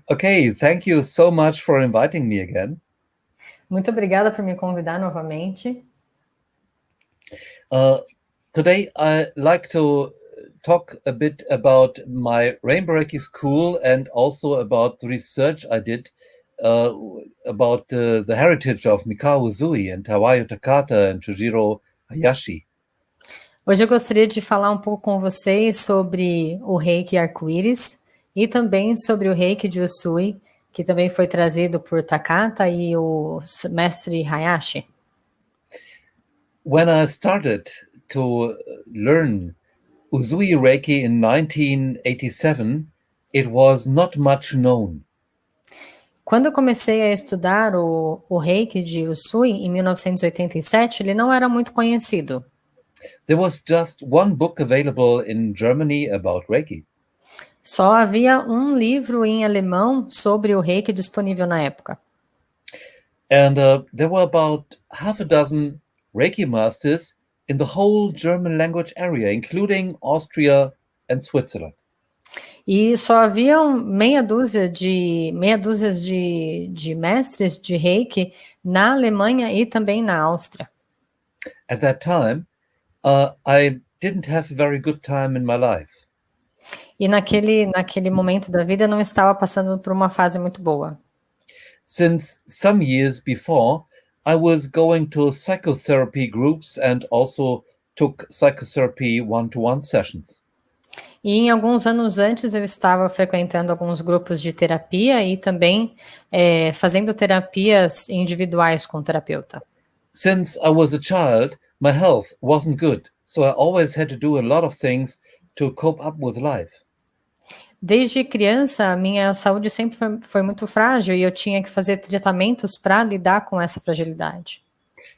Okay, thank you so much for inviting me again. Muito obrigada por me convidar novamente. Today I'd like to talk a bit about my Rainbow Reiki school and also about the research I did about the heritage of Mikao Usui and Tawayo Takata and Chujiro Hayashi. Hoje eu gostaria de falar um pouco com vocês sobre o Reiki Arco-Íris e também sobre o Reiki de Usui, que também foi trazido por Takata e o mestre Hayashi. When I started to learn Usui Reiki in 1987, it was not much known. Quando eu comecei a estudar o Reiki de Usui, em 1987, ele não era muito conhecido. There was just one book available in Germany about Reiki. Só havia um livro em alemão sobre o Reiki disponível na época. And there were about half a dozen Reiki masters in the whole German language area, including Austria and Switzerland. E só haviam meia dúzia de mestres de Reiki na Alemanha e também na Áustria. At that time, I didn't have a very good time in my life. E naquele momento da vida eu não estava passando por uma fase muito boa. Since some years before, I was going to psychotherapy groups and also took psychotherapy one-to-one sessions. E em alguns anos antes eu estava frequentando alguns grupos de terapia e também fazendo terapias individuais com o terapeuta. Since I was a child, my health wasn't good, so I always had to do a lot of things to cope up with life. Desde criança, a minha saúde sempre foi muito frágil e eu tinha que fazer tratamentos para lidar com essa fragilidade.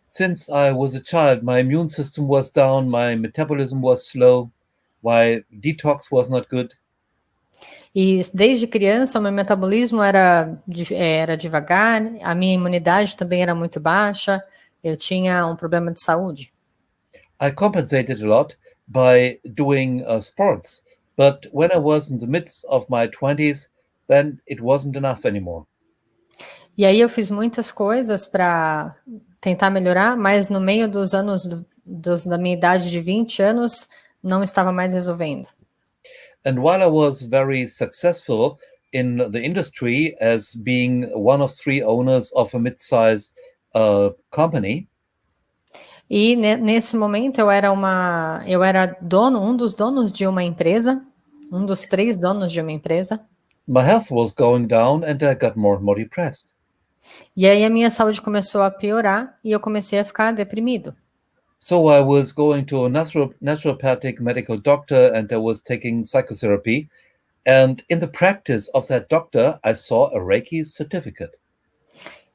Since I was a child, my immune system was down, my metabolism was slow, my detox was not good. E desde criança, o meu metabolismo era devagar, a minha imunidade também era muito baixa, eu tinha um problema de saúde. I compensated a lot by doing sports, but when I was in the midst of my 20s, then it wasn't enough anymore. E aí eu fiz muitas coisas para tentar melhorar, mas no meio dos anos da minha idade de 20 anos, não estava mais resolvendo. And while I was very successful in the industry as being one of 3 owners of a mid-sized company, E nesse momento eu era um dos donos de uma empresa, um dos 3 donos de uma empresa. my health was going down and I got more and more depressed. E aí a minha saúde começou a piorar e eu comecei a ficar deprimido. So I was going to a naturopathic medical doctor and I was taking psychotherapy. And in the practice of that doctor, I saw a Reiki certificate.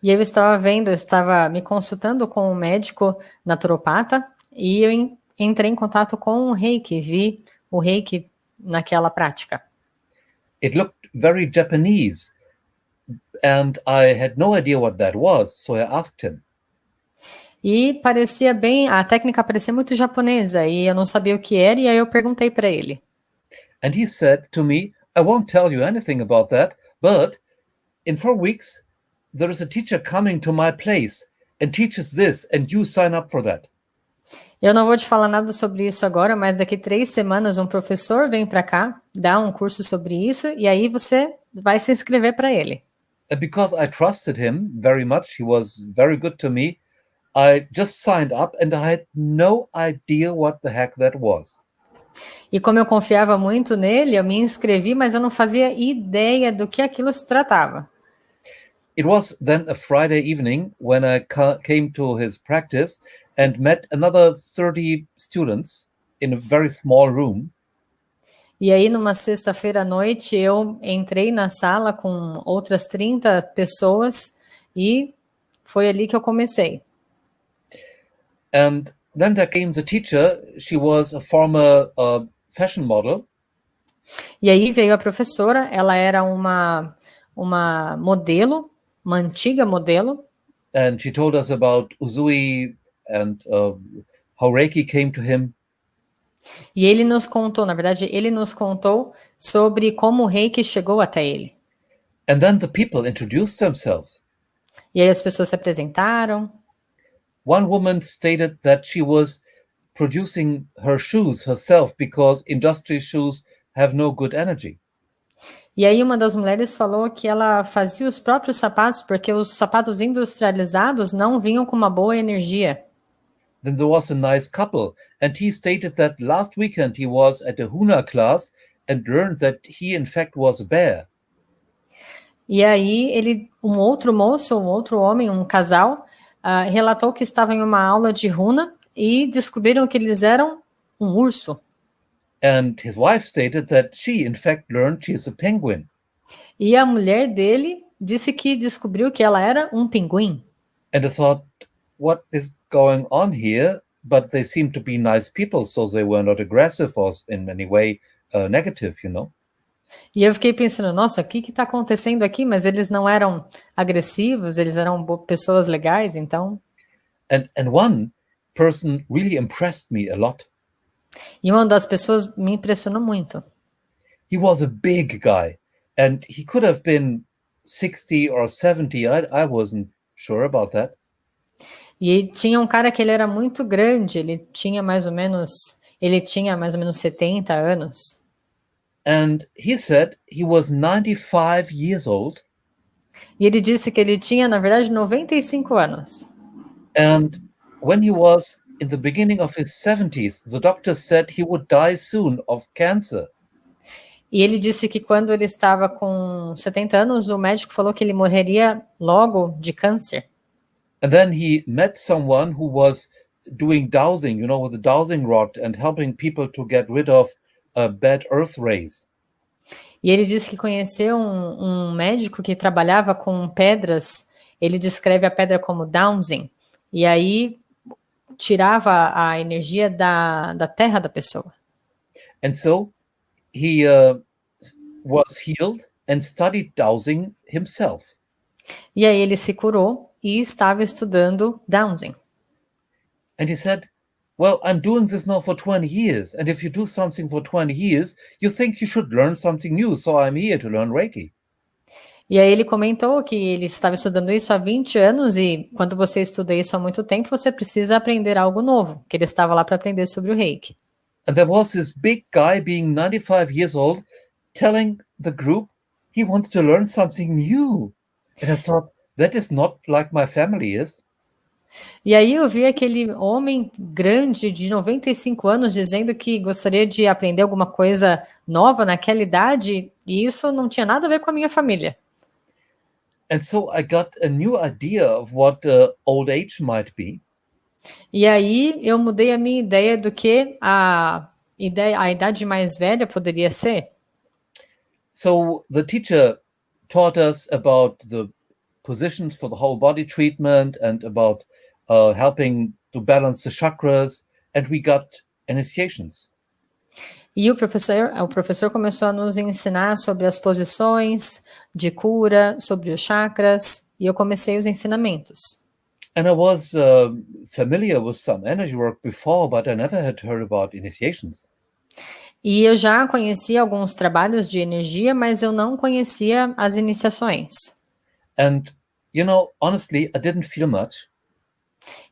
E eu estava me consultando com um médico naturopata e eu entrei em contato com o Reiki, vi o Reiki naquela prática. It looked very Japanese and I had no idea what that was, so I asked him. E a técnica parecia muito japonesa e eu não sabia o que era e aí eu perguntei para ele. And he said to me, I won't tell you anything about that, but in 4 weeks, there is a teacher coming to my place and teaches this and you sign up for that. Eu não vou te falar nada sobre isso agora, mas daqui 3 semanas um professor vem para cá, dá um curso sobre isso e aí você vai se inscrever para ele. And because I trusted him very much, he was very good to me, I just signed up and I had no idea what the heck that was. E como eu confiava muito nele, eu me inscrevi, mas eu não fazia ideia do que aquilo se tratava. It was then a Friday evening when I came to his practice and met another 30 students in a very small room. E aí, numa sexta-feira à noite, eu entrei na sala com outras 30 pessoas e foi ali que eu comecei. And then there came the teacher. She was a former fashion model. E aí veio a professora, ela era uma modelo, uma antiga modelo. And she told us about Usui and how Reiki came to him. E ele nos contou, na verdade, sobre como o Reiki chegou até ele. And then the people introduced themselves. E aí as pessoas se apresentaram. One woman stated that she was producing her shoes herself because industry shoes have no good energy. E aí uma das mulheres falou que ela fazia os próprios sapatos porque os sapatos industrializados não vinham com uma boa energia. Then there was a nice couple, and he stated that last weekend he was at a Huna class and learned that he in fact was a bear. E aí um outro moço, um outro homem, um casal, relatou que estava em uma aula de runa e descobriram que eles eram um urso. And his wife stated that she in fact learned she is a penguin. E a mulher dele disse que descobriu que ela era um pinguim. And I thought, what is going on here? But they seem to be nice people, so they were not aggressive or in any way negative, you know. E eu fiquei pensando, nossa, o que está acontecendo aqui? Mas eles não eram agressivos, eles eram pessoas legais, então. And one person really impressed me a lot. E uma das pessoas me impressionou muito. He was a big guy, and he could have been 60 or 70. I wasn't sure about that. E tinha um cara que ele era muito grande, ele tinha mais ou menos 70 anos. And he said he was 95 years old. E ele disse que ele tinha, na verdade, 95 anos. And when he was in the beginning of his 70s, the doctor said he would die soon of cancer. E ele disse que quando ele estava com 70 anos, o médico falou que ele morreria logo de câncer. And then he met someone who was doing dowsing, you know, with a dowsing rod and helping people to get rid of bad earth rays. E ele disse que conheceu um médico que trabalhava com pedras, ele descreve a pedra como dowsing, e aí tirava a energia da terra da pessoa. And so he was healed and studied dowsing himself. E aí ele se curou e estava estudando dowsing. And he said, well, I'm doing this now for 20 years. And if you do something for 20 years, you think you should learn something new. So I'm here to learn Reiki. E aí ele comentou que ele estava estudando isso há 20 anos e quando você estuda isso há muito tempo, você precisa aprender algo novo, que ele estava lá para aprender sobre o Reiki. And there was this big guy being 95 years old telling the group he wanted to learn something new. And I thought, that is not like my family is. E aí eu vi aquele homem grande de 95 anos dizendo que gostaria de aprender alguma coisa nova naquela idade, e isso não tinha nada a ver com a minha família. And so I got a new idea of what old age might be. E aí eu mudei a minha ideia do que a idade mais velha poderia ser. So the teacher taught us about the positions for the whole body treatment and about helping to balance the chakras, and we got initiations. E o professor começou a nos ensinar sobre as posições de cura, sobre os chakras, e eu comecei os ensinamentos. And I was familiar with some energy work before, but I never had heard about initiations. E eu já conhecia alguns trabalhos de energia, mas eu não conhecia as iniciações. And, you know, honestly, I didn't feel much.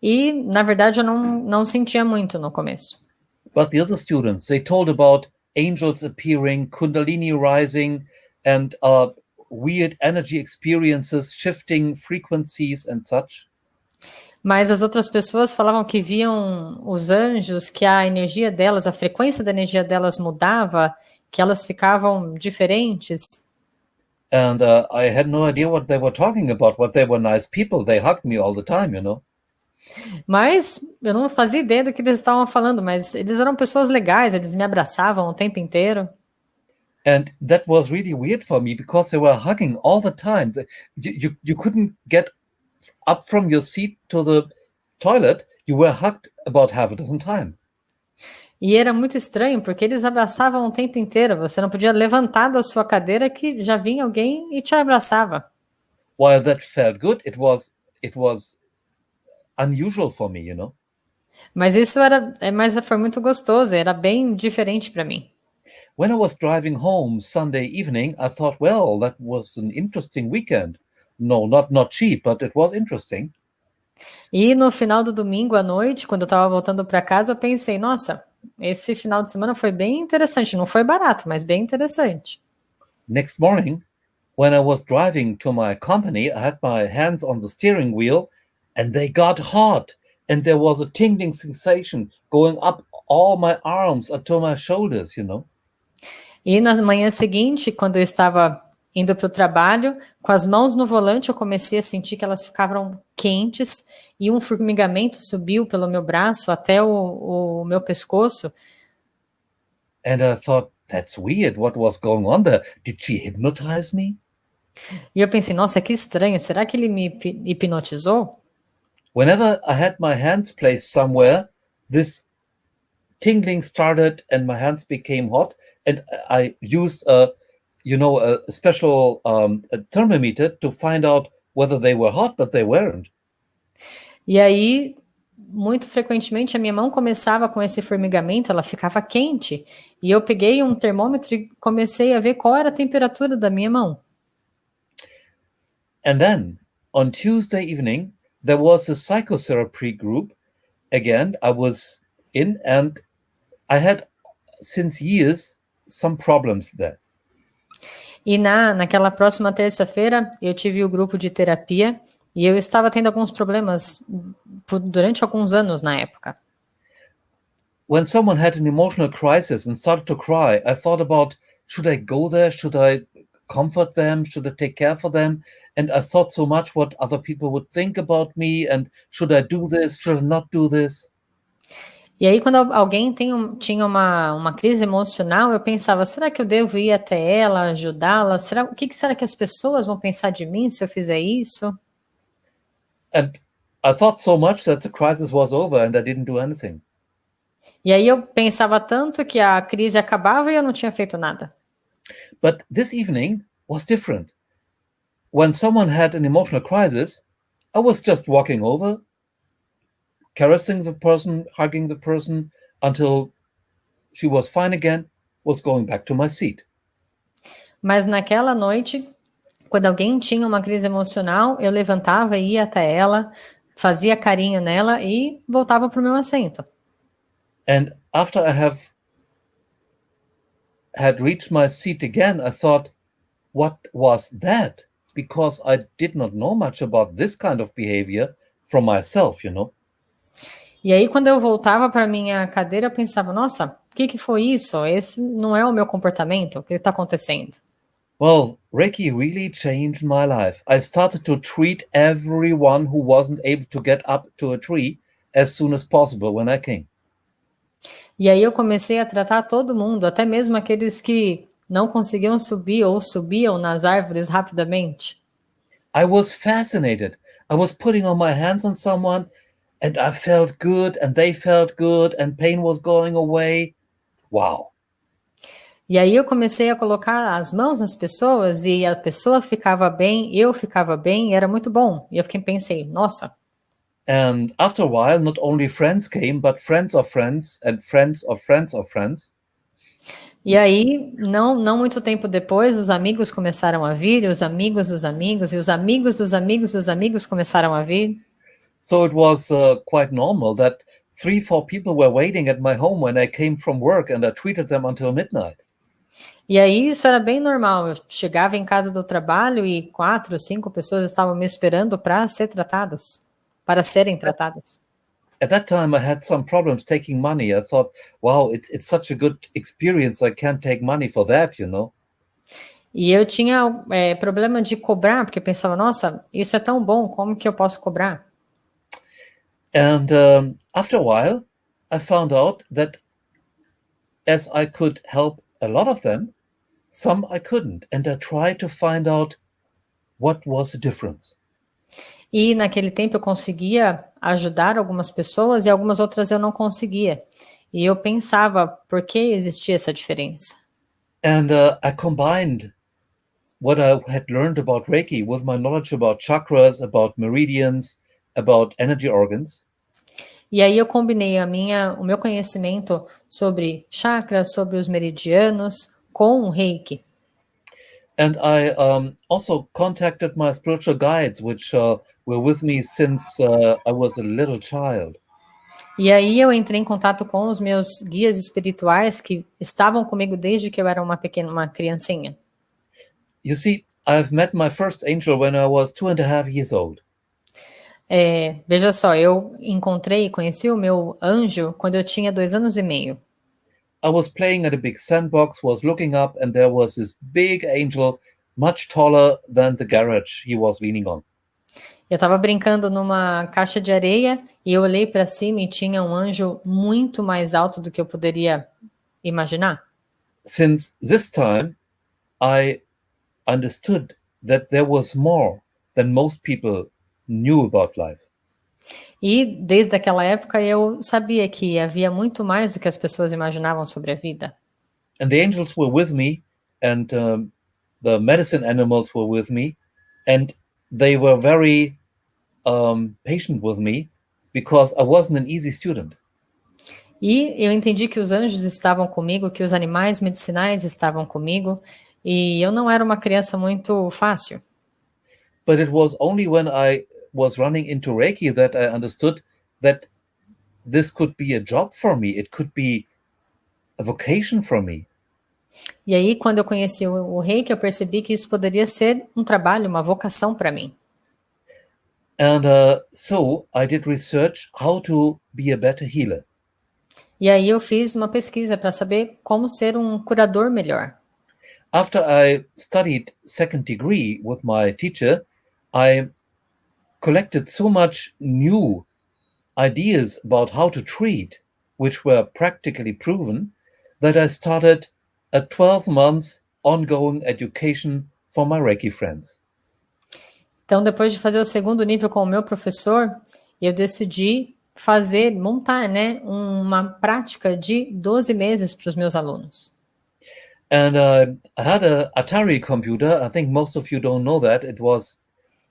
E, na verdade, eu não sentia muito no começo. But the other students, they told about angels appearing, kundalini rising, and weird energy experiences, shifting frequencies and such. Mas as outras pessoas falavam que viam os anjos, que a energia delas, a frequência da energia delas mudava, que elas ficavam diferentes. And I had no idea what they were talking about, but they were nice people. They hugged me all the time, you know. Mas eu não fazia ideia do que eles estavam falando, mas eles eram pessoas legais, eles me abraçavam o tempo inteiro. And that was really weird for me because they were hugging all the time. You couldn't get up from your seat to the toilet. You were hugged about half a dozen times. E era muito estranho, porque eles abraçavam o tempo inteiro. Você não podia levantar da sua cadeira que já vinha alguém e te abraçava. While that felt good, it was unusual for me, you know. Mas foi muito gostoso, era bem diferente para mim. When I was driving home Sunday evening, I thought, well, that was an interesting weekend. No, not cheap, but it was interesting. E no final do domingo à noite, quando eu estava voltando para casa, eu pensei, nossa, esse final de semana foi bem interessante. Não foi barato, mas bem interessante. Next morning, when I was driving to my company, I had my hands on the steering wheel and they got hot. And there was a tingling sensation going up all my arms to my shoulders, you know. E na manhã seguinte, quando eu estava indo para o trabalho, com as mãos no volante, eu comecei a sentir que elas ficavam quentes e um formigamento subiu pelo meu braço até o meu pescoço. And I thought, that's weird. What was going on there? Did she hypnotize me? E eu pensei, nossa, que estranho, será que ele me hipnotizou? Whenever I had my hands placed somewhere, this tingling started and my hands became hot. And I used a special a thermometer to find out whether they were hot, but they weren't. E aí, muito frequentemente, a minha mão começava com esse formigamento, ela ficava quente. E eu peguei um termômetro e comecei a ver qual era a temperatura da minha mão. And then, on Tuesday evening, there was a psychotherapy group. Again, I was in, and I had, since years, some problems there. E naquela próxima terça-feira, eu tive o grupo de terapia e eu estava tendo alguns problemas durante alguns anos na época. When someone had an emotional crisis and started to cry, I thought about, should I go there? Should I comfort them? Should I take care for them? And I thought so much what other people would think about me, and should I do this? Should I not do this? E aí, quando alguém tinha uma crise emocional, eu pensava, será que eu devo ir até ela, ajudá-la? O que será que as pessoas vão pensar de mim se eu fizer isso? And I thought so much that the crisis was over and I didn't do anything. E aí eu pensava tanto que a crise acabava e eu não tinha feito nada. But this evening was different. When someone had an emotional crisis, I was just walking over, caressing the person, hugging the person until she was fine again, was going back to my seat. Mas naquela noite, quando alguém tinha uma crise emocional, eu levantava e ia até ela, fazia carinho nela e voltava para o meu assento. And after I had reached my seat again, I thought, what was that? Because I did not know much about this kind of behavior from myself, you know. E aí, quando eu voltava para minha cadeira, eu pensava, nossa, o que foi isso? Esse não é o meu comportamento, o que está acontecendo? Well, Reiki really changed my life. I started to treat everyone who wasn't able to get up to a tree as soon as possible when I came. E aí eu comecei a tratar todo mundo, até mesmo aqueles que não conseguiam subir ou subiam nas árvores rapidamente. I was fascinated. I was putting on my hands on someone and I felt good and they felt good and pain was going away. Wow. E aí eu comecei a colocar as mãos nas pessoas e a pessoa ficava bem, eu ficava bem e era muito bom. E eu pensei, nossa. And after a while, not only friends came, but friends of friends and friends of friends of friends. E aí, não muito tempo depois, os amigos começaram a vir, os amigos dos amigos, e os amigos dos amigos dos amigos começaram a vir. So it was quite normal that 3, 4 people were waiting at my home when I came from work and I treated them until midnight. E aí isso era bem normal. Eu chegava em casa do trabalho e 4, 5 pessoas estavam me esperando para serem tratados. At that time, I had some problems taking money. I thought, wow, it's such a good experience. I can't take money for that, you know. E eu tinha problema de cobrar, porque eu pensava, nossa, isso é tão bom, como que eu posso cobrar? And after a while, I found out that as I could help a lot of them, some I couldn't. And I tried to find out what was the difference. E naquele tempo eu conseguia ajudar algumas pessoas e algumas outras eu não conseguia. E eu pensava, por que existia essa diferença? And I combined what I had learned about Reiki with my knowledge about chakras, about meridians, about energy organs. E aí eu combinei o meu conhecimento sobre chakras, sobre os meridianos, com o Reiki. And I also contacted my spiritual guides, which were with me since I was a little child. E aí eu entrei em contato com os meus guias espirituais que estavam comigo desde que eu era uma criancinha. You see, I've met my first angel when I was 2.5 years old. Veja só, eu encontrei e conheci o meu anjo quando eu tinha 2 anos e meio. I was playing at a big sandbox, was looking up, and there was this big angel, much taller than the garage he was leaning on. Eu estava brincando numa caixa de areia e eu olhei para cima e tinha um anjo muito mais alto do que eu poderia imaginar. Since this time, I understood that there was more than most people knew about life. E desde aquela época eu sabia que havia muito mais do que as pessoas imaginavam sobre a vida. And the angels were with me, and the medicine animals were with me, and they were very patient with me because I wasn't an easy student. E eu entendi que os anjos estavam comigo, que os animais medicinais estavam comigo, e eu não era uma criança muito fácil. But it was only when I was running into Reiki that I understood that this could be a job for me. It could be a vocation for me. E aí, quando eu conheci o Reiki, eu percebi que isso poderia ser um trabalho, uma vocação para mim. And so I did research how to be a better healer. E aí eu fiz uma pesquisa para saber como ser um curador melhor. After I studied second degree with my teacher, I collected so much new ideas about how to treat, which were practically proven, that I started a 12-month ongoing education for my Reiki friends. Então, depois de fazer o segundo nível com o meu professor, eu decidi montar, né, uma prática de 12 meses para os meus alunos. And I had a Atari computer. I think most of you don't know that. It was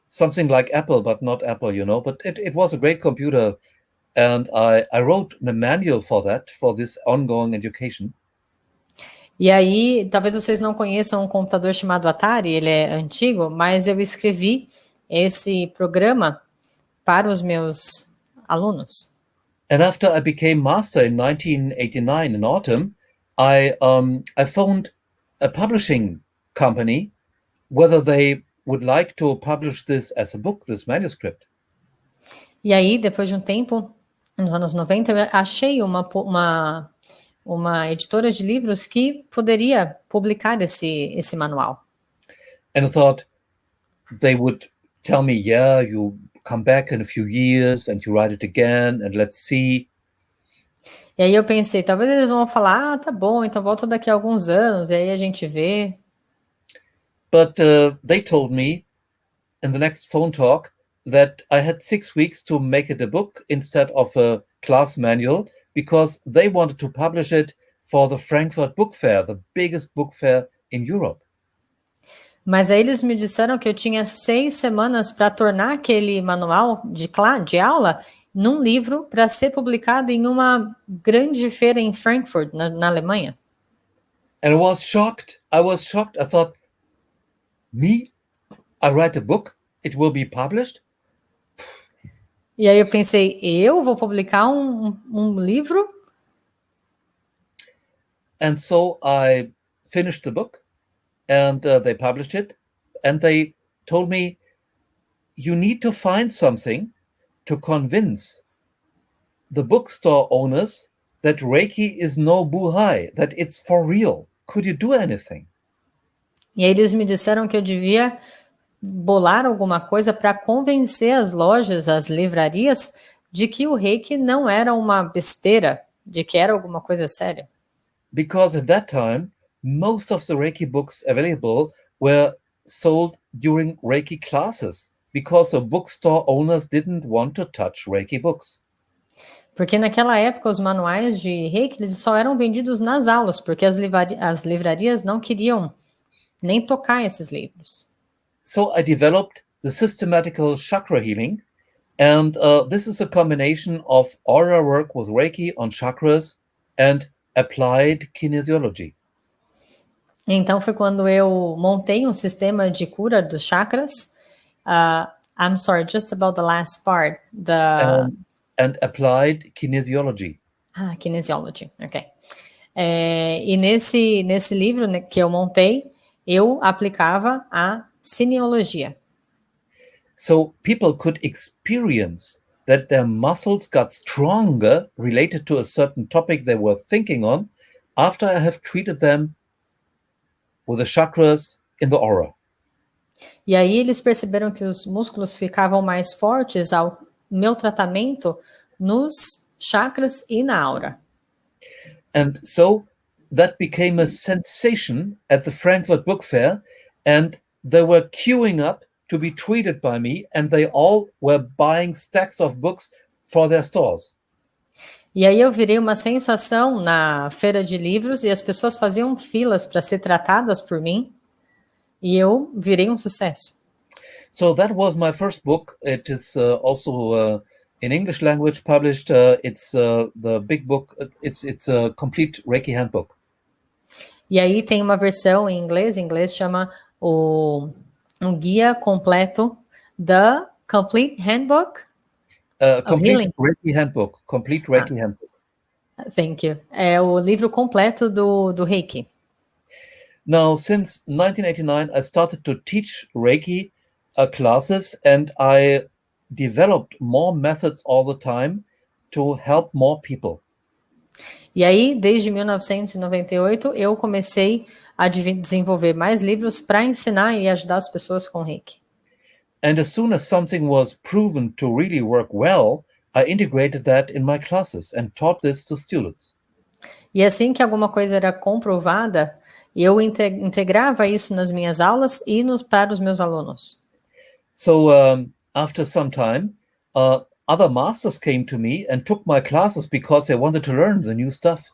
something like Apple, but not Apple, you know. But it was a great computer. And I wrote a manual for that, for this ongoing education. E aí, talvez vocês não conheçam um computador chamado Atari, ele é antigo, mas eu escrevi esse programa para os meus alunos. And after I became master in 1989 in autumn, I phoned a publishing company whether they would like to publish this as a book, this manuscript. E aí, depois de um tempo, nos anos 90, eu achei uma editora de livros que poderia publicar esse manual. And I thought they would tell me, yeah, you come back in a few years and you write it again and let's see. E aí eu pensei, talvez eles vão falar, tá bom, então volta daqui a alguns anos, e aí a gente vê. But they told me in the next phone talk that I had 6 weeks to make it a book instead of a class manual, because they wanted to publish it for the Frankfurt Book Fair, the biggest book fair in Europe. Mas aí eles me disseram que eu tinha 6 semanas para tornar aquele manual de aula num livro para ser publicado em uma grande feira em Frankfurt, na Alemanha. And I was shocked. I thought, me? I write a book, it will be published? E aí eu pensei, eu vou publicar um livro? And so I finished the book, and they published it, and they told me, you need to find something to convince the bookstore owners that Reiki is no buhai, that it's for real. Could you do anything? E aí eles me disseram que eu devia bolar alguma coisa para convencer as lojas, as livrarias, de que o Reiki não era uma besteira, de que era alguma coisa séria. Because at that time, most of the Reiki books available were sold during Reiki classes, because the bookstore owners didn't want to touch Reiki books. Porque naquela época os manuais de Reiki eles só eram vendidos nas aulas, porque as livrarias não queriam nem tocar esses livros. So I developed the systematical chakra healing, And this is a combination of aura work with Reiki on chakras and applied kinesiology. Então foi quando eu montei um sistema de cura dos chakras. I'm sorry, just about the last part. And applied kinesiology. Kinesiology, ok. E nesse livro, né, que eu montei, eu aplicava a cineologia. So people could experience that their muscles got stronger related to a certain topic they were thinking on after I have treated them with the chakras in the aura. E aí eles perceberam que os músculos ficavam mais fortes ao meu tratamento nos chakras e na aura. And so that became a sensation at the Frankfurt Book Fair, and they were queuing up to be treated by me, and they all were buying stacks of books for their stores. E aí eu virei uma sensação na feira de livros e as pessoas faziam filas para ser tratadas por mim e eu virei um sucesso. So that was my first book. It is also in English language published. It's the big book. It's a complete Reiki handbook. E aí tem uma versão em inglês chama um guia completo da Complete Handbook of Complete Healing. Reiki handbook. Complete Reiki handbook. Thank you. É o livro completo do Reiki. Now, since 1989, I started to teach Reiki classes, and I developed more methods all the time to help more people. E aí, desde 1998, eu comecei a desenvolver mais livros para ensinar e ajudar as pessoas com Reiki. And as soon as something was proven to really work well, I integrated that in my classes and taught this to students. E assim que alguma coisa era comprovada, eu integrava isso nas minhas aulas e para os meus alunos. So after some time, other masters came to me and took my classes because they wanted to learn the new stuff.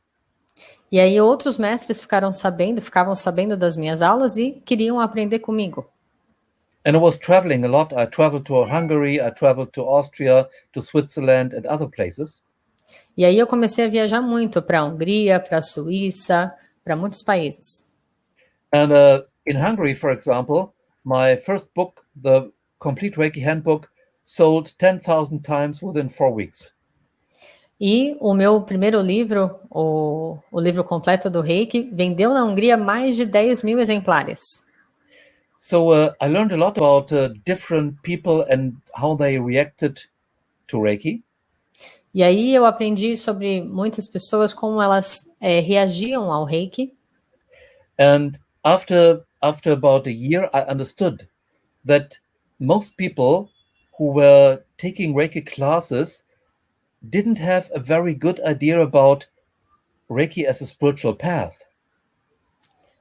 E aí outros mestres ficavam sabendo das minhas aulas e queriam aprender comigo. And I was traveling a lot. I traveled to Hungary, I traveled to Austria, to Switzerland and other places. E aí eu comecei a viajar muito para a Hungria, para a Suíça, para muitos países. And in Hungary, for example, my first book, the Complete Reiki Handbook, sold 10,000 times within 4 weeks. E o meu primeiro livro, o livro completo do Reiki, vendeu na Hungria mais de 10.000 exemplares. So I learned a lot about different people and how they reacted to Reiki. E aí eu aprendi sobre muitas pessoas, como elas reagiam ao Reiki. And after about a year, I understood that most people who were taking Reiki classes didn't have a very good idea about Reiki as a spiritual path.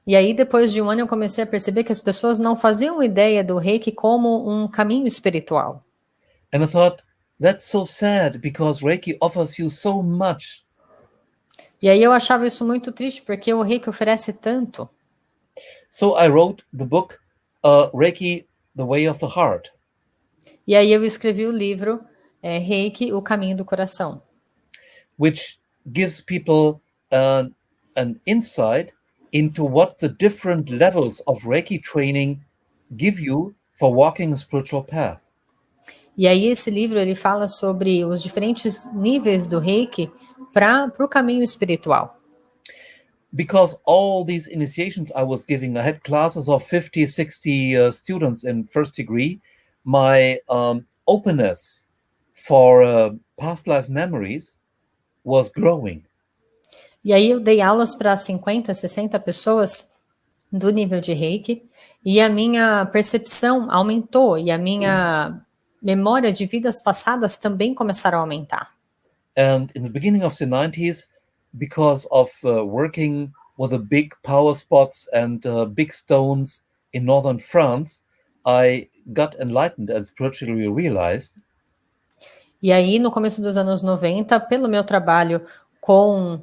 E aí, depois de um ano, eu comecei a perceber que as pessoas não faziam ideia do Reiki como um caminho espiritual. And I thought, that's so sad because Reiki offers you so much. E aí eu achava isso muito triste, porque o Reiki oferece tanto. So I wrote the book, Reiki, The Way of the Heart. E aí eu escrevi o livro Reiki, O Caminho do Coração. Which gives people an insight into what the different levels of Reiki training give you for walking a spiritual path. E aí esse livro ele fala sobre os diferentes níveis do Reiki para o caminho espiritual. Because all these initiations I was giving, I had classes of 50, 60 students in first degree. My openness for past life memories was growing. E aí eu dei aulas para 50, 60 pessoas do nível de Reiki e a minha percepção aumentou e a minha memória de vidas passadas também começaram a aumentar. And in the beginning of the 90s, because of working with the big power spots and big stones in northern France, I got enlightened and spiritually realized. E aí, no começo dos anos 90, pelo meu trabalho com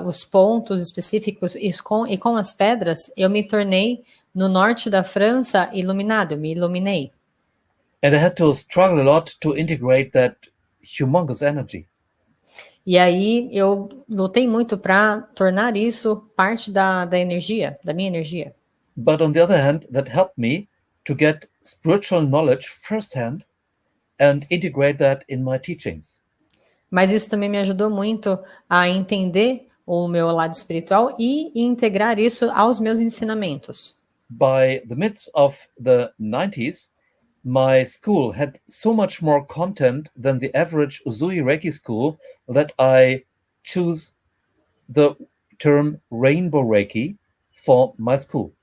os pontos específicos e com as pedras, eu me tornei, no norte da França, iluminado, me iluminei. And I had to struggle a lot to integrate that humongous energy. E aí eu lutei muito para tornar isso parte da energia, da minha energia. But on the other hand, that helped me to get spiritual knowledge firsthand and integrate that in my teachings. Mas isso também me ajudou muito a entender o meu lado espiritual e integrar isso aos meus ensinamentos. By the midst of the 90s, my school had so much more content than the average Usui Reiki school that I choose the term Rainbow Reiki for my school.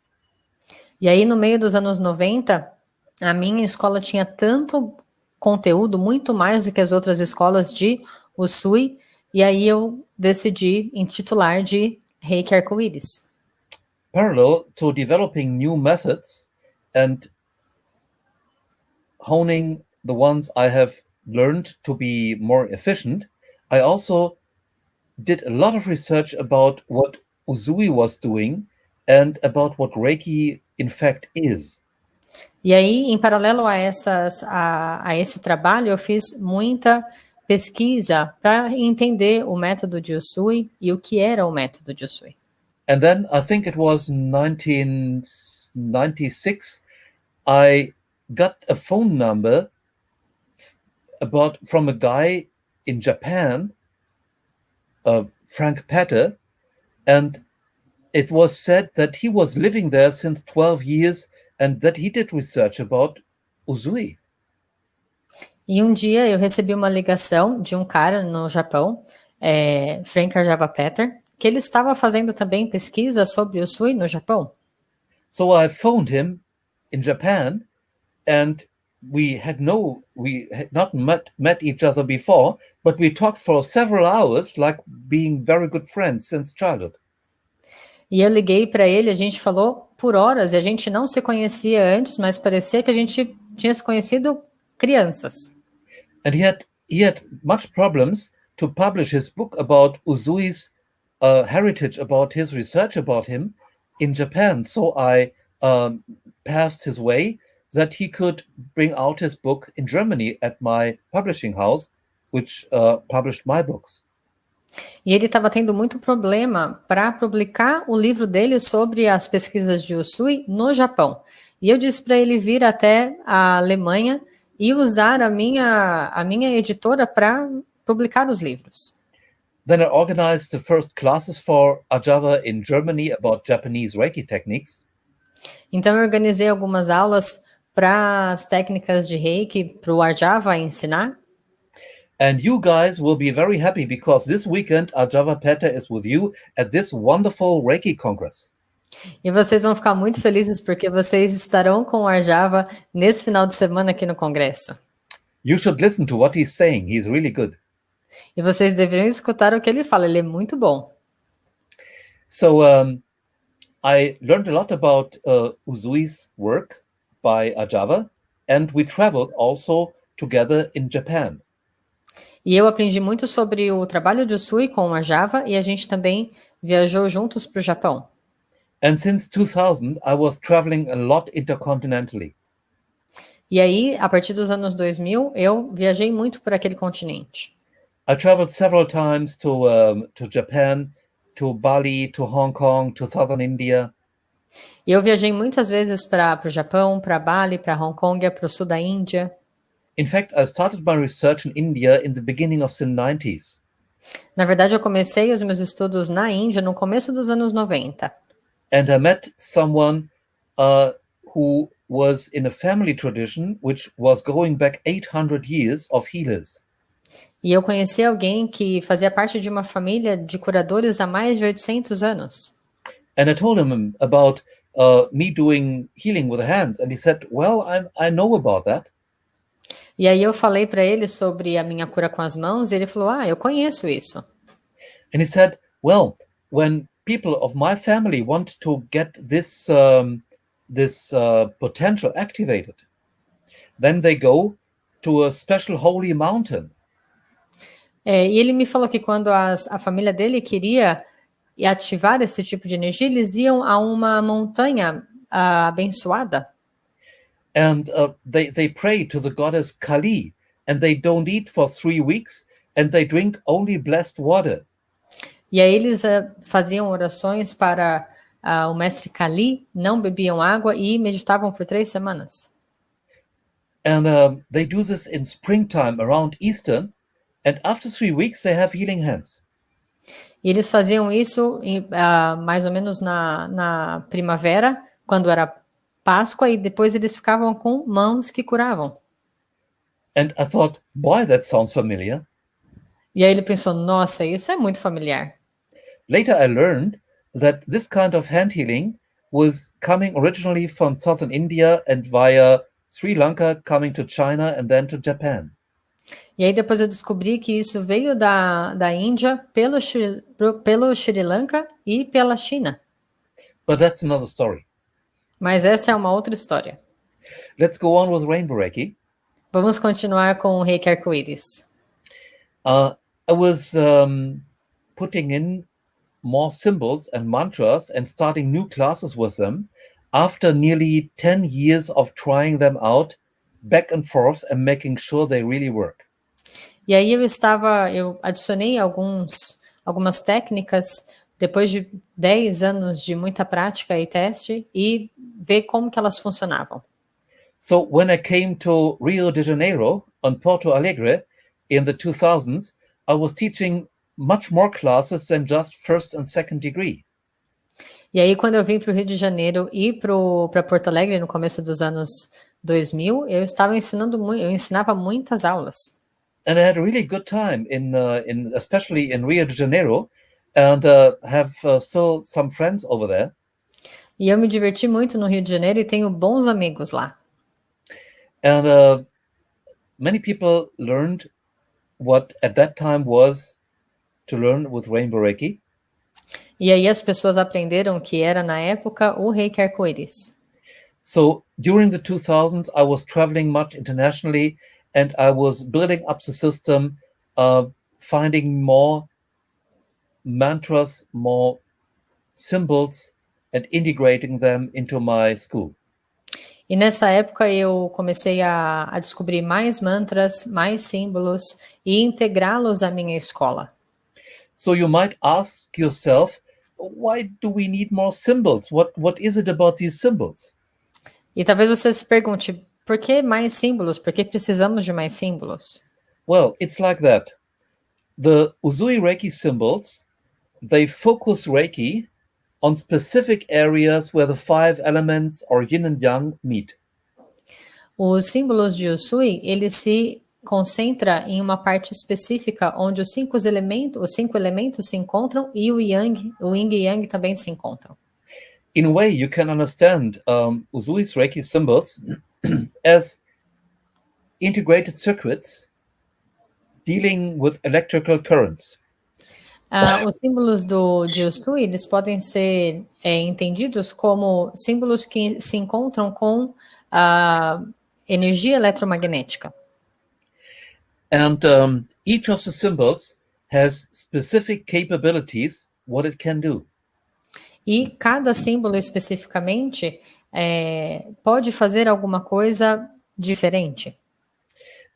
E aí, no meio dos anos 90, a minha escola tinha tanto conteúdo, muito mais do que as outras escolas de Usui, e aí eu decidi intitular de Reiki Arco-Íris. Parallel to developing new methods and honing the ones I have learned to be more efficient, I also did a lot of research about what Usui was doing and about what Reiki in fact is. E aí, em paralelo a esse trabalho, eu fiz muita pesquisa para entender o método de Usui e o que era o método de Usui. And then I think it was 1996, I got a phone number from a guy in Japan, Frank Patter, and it was said that he was living there since 12 years and that he did research about Usui. E um dia eu recebi uma ligação de um cara no Japão, Frank Peter, que ele estava fazendo também pesquisa sobre Usui no Japão. So I phoned him in Japan, and we had not met each other before, but we talked for several hours, like being very good friends since childhood. E eu liguei para ele, a gente falou por horas, e a gente não se conhecia antes, mas parecia que a gente tinha se conhecido crianças. And he had much problems to publish his book about Usui's heritage, about his research about him in Japan. So I passed his way that he could bring out his book in Germany at my publishing house, which published my books. E ele estava tendo muito problema para publicar o livro dele sobre as pesquisas de Usui no Japão. E eu disse para ele vir até a Alemanha e usar a minha editora para publicar os livros. Then I organized the first classes for Ajava in Germany about Japanese Reiki techniques. Então eu organizei algumas aulas para as técnicas de Reiki para o Arjava ensinar. And you guys will be very happy because this weekend Ajava Petter is with you at this wonderful Reiki Congress. E vocês vão ficar muito felizes porque vocês estarão com o Arjava nesse final de semana aqui no congresso. You should listen to what he's saying. He's really good. E vocês deveriam escutar o que ele fala, ele é muito bom. So I learned a lot about Usui's work by Ajava, and we traveled also together in Japan. E eu aprendi muito sobre o trabalho de Usui com a Java e a gente também viajou juntos para o Japão. And since 2000, I was traveling a lot intercontinentally. E aí, a partir dos anos 2000, eu viajei muito por aquele continente. I traveled several times to Japan, to Bali, to Hong Kong, to southern India. E eu viajei muitas vezes para o Japão, para Bali, para Hong Kong, para o sul da Índia. In fact, I started my research in India in the beginning of the 90s. Na verdade, eu comecei os meus estudos na Índia no começo dos anos 90. And I met someone who was in a family tradition which was going back 800 years of healers. E eu conheci alguém que fazia parte de uma família de curadores há mais de 800 anos. And I told him about me doing healing with the hands. And he said, well, I know about that. E aí eu falei para ele sobre a minha cura com as mãos, e ele falou, eu conheço isso. And he said, well, when people of my family want to get this potential activated, then they go to a special holy mountain. E ele me falou que quando a família dele queria ativar esse tipo de energia, eles iam a uma montanha abençoada. and they pray to the goddess Kali, and they don't eat for 3 weeks, and they drink only blessed water. E aí eles faziam orações para o mestre Kali, não bebiam água e meditavam por 3 semanas. And they do this in springtime around Easter, and after 3 weeks they have healing hands. E eles faziam isso mais ou menos na primavera, quando era Páscoa, e depois eles ficavam com mãos que curavam. And I thought, boy, that sounds familiar. E aí ele pensou, nossa, isso é muito familiar. Later I learned that this kind of hand healing was coming originally from southern India and via Sri Lanka, coming to China and then to Japan. E aí depois eu descobri que isso veio da Índia, pelo Sri Lanka e pela China. But that's another story. Mas essa é uma outra história. Let's go on with Rainbow Reiki. Vamos continuar com o Reiki Arco-Íris. I was putting in more symbols and mantras and starting new classes with them after nearly 10 years of trying them out back and forth and making sure they really work. E aí eu adicionei algumas técnicas depois de 10 anos de muita prática e teste e ver como que elas funcionavam. So when I came to Rio de Janeiro on Porto Alegre in the 2000s, I was teaching much more classes than just first and second degree. E aí quando eu vim para o Rio de Janeiro e para Porto Alegre no começo dos anos 2000, eu ensinava muitas aulas. And I had a really good time especially in Rio de Janeiro, and have still some friends over there. E eu me diverti muito no Rio de Janeiro e tenho bons amigos lá. And many people learned what at that time was to learn with Rainbow Reiki. E aí as pessoas aprenderam que era na época o Reiki Arco-Íris. So during the 2000s, I was traveling much internationally, and I was building up the system, finding more mantras, more symbols, and integrating them into my school. E nessa época eu comecei a descobrir mais mantras, mais símbolos e integrá-los à minha escola. So you might ask yourself, why do we need more symbols? What is it about these symbols? E talvez você se pergunte, por que mais símbolos? Por que precisamos de mais símbolos? Well, it's like that. The Usui Reiki symbols, they focus Reiki on specific areas where the 5 elements or yin and yang meet. Os símbolos de Usui, ele se concentra em uma parte específica onde os 5 elementos se encontram e o yin e yang também se encontram. In a way, you can understand Usui's Reiki symbols as integrated circuits dealing with electrical currents. Os símbolos de Usui, eles podem ser entendidos como símbolos que se encontram com a energia eletromagnética. And each of the symbols has specific capabilities, what it can do. E cada símbolo especificamente pode fazer alguma coisa diferente.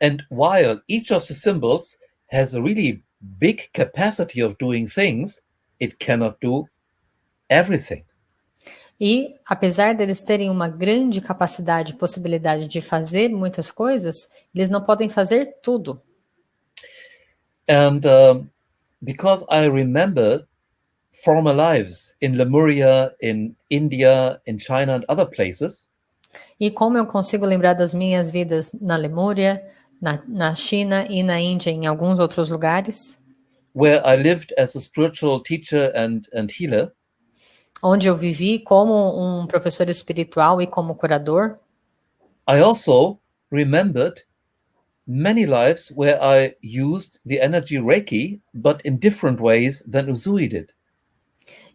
And while each of the symbols has a really big capacity of doing things, it cannot do everything. E, apesar deles terem uma grande capacidade e possibilidade de fazer muitas coisas, eles não podem fazer tudo. And because I remember former lives in Lemuria, in India, in China and other places, E como eu consigo lembrar das minhas vidas na Lemúria, na China e na Índia, em alguns outros lugares, where I lived as a spiritual teacher and healer, onde eu vivi como um professor espiritual e como curador, I also remembered many lives where I used the energy Reiki, but in different ways than Usui did.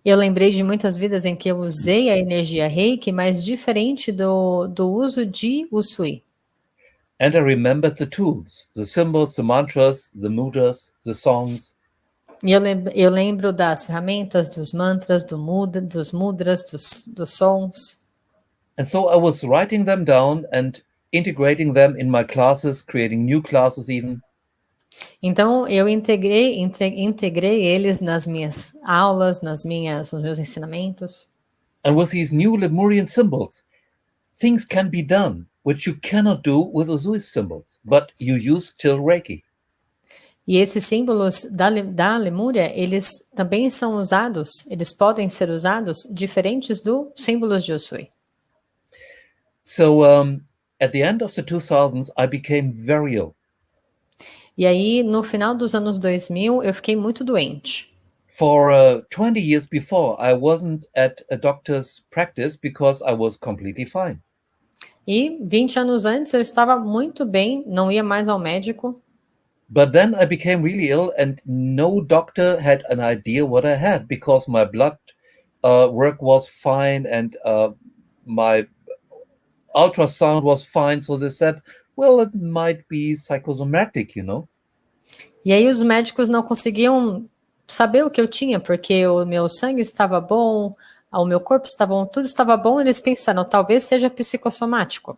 eu lembrei de muitas vidas em que eu usei a energia Reiki, mas diferente do uso de Usui. And I remembered the tools, the symbols, the mantras, the mudras, the songs. E eu lembro das ferramentas, dos mantras, dos mudras, dos sons. And so I was writing them down and integrating them in my classes, creating new classes even. Então, eu integrei eles nas minhas aulas, nos meus ensinamentos. And with these new Lemurian symbols, things can be done which you cannot do with Usui symbols, but you use still Reiki. E esses símbolos da Lemúria, eles também são usados, eles podem ser usados diferentes dos símbolos de Usui. So at the end of the 2000s, I became very ill. E aí, no final dos anos 2000, eu fiquei muito doente. For 20 years before, I wasn't at a doctor's practice because I was completely fine. E 20 anos antes eu estava muito bem, não ia mais ao médico. But then I became really ill and no doctor had an idea what I had because my blood work was fine and my ultrasound was fine. So they said, well, it might be psychosomatic, you know. E aí os médicos não conseguiam saber o que eu tinha, porque o meu sangue estava bom, o meu corpo estava bom, tudo estava bom, eles pensaram, talvez seja psicossomático.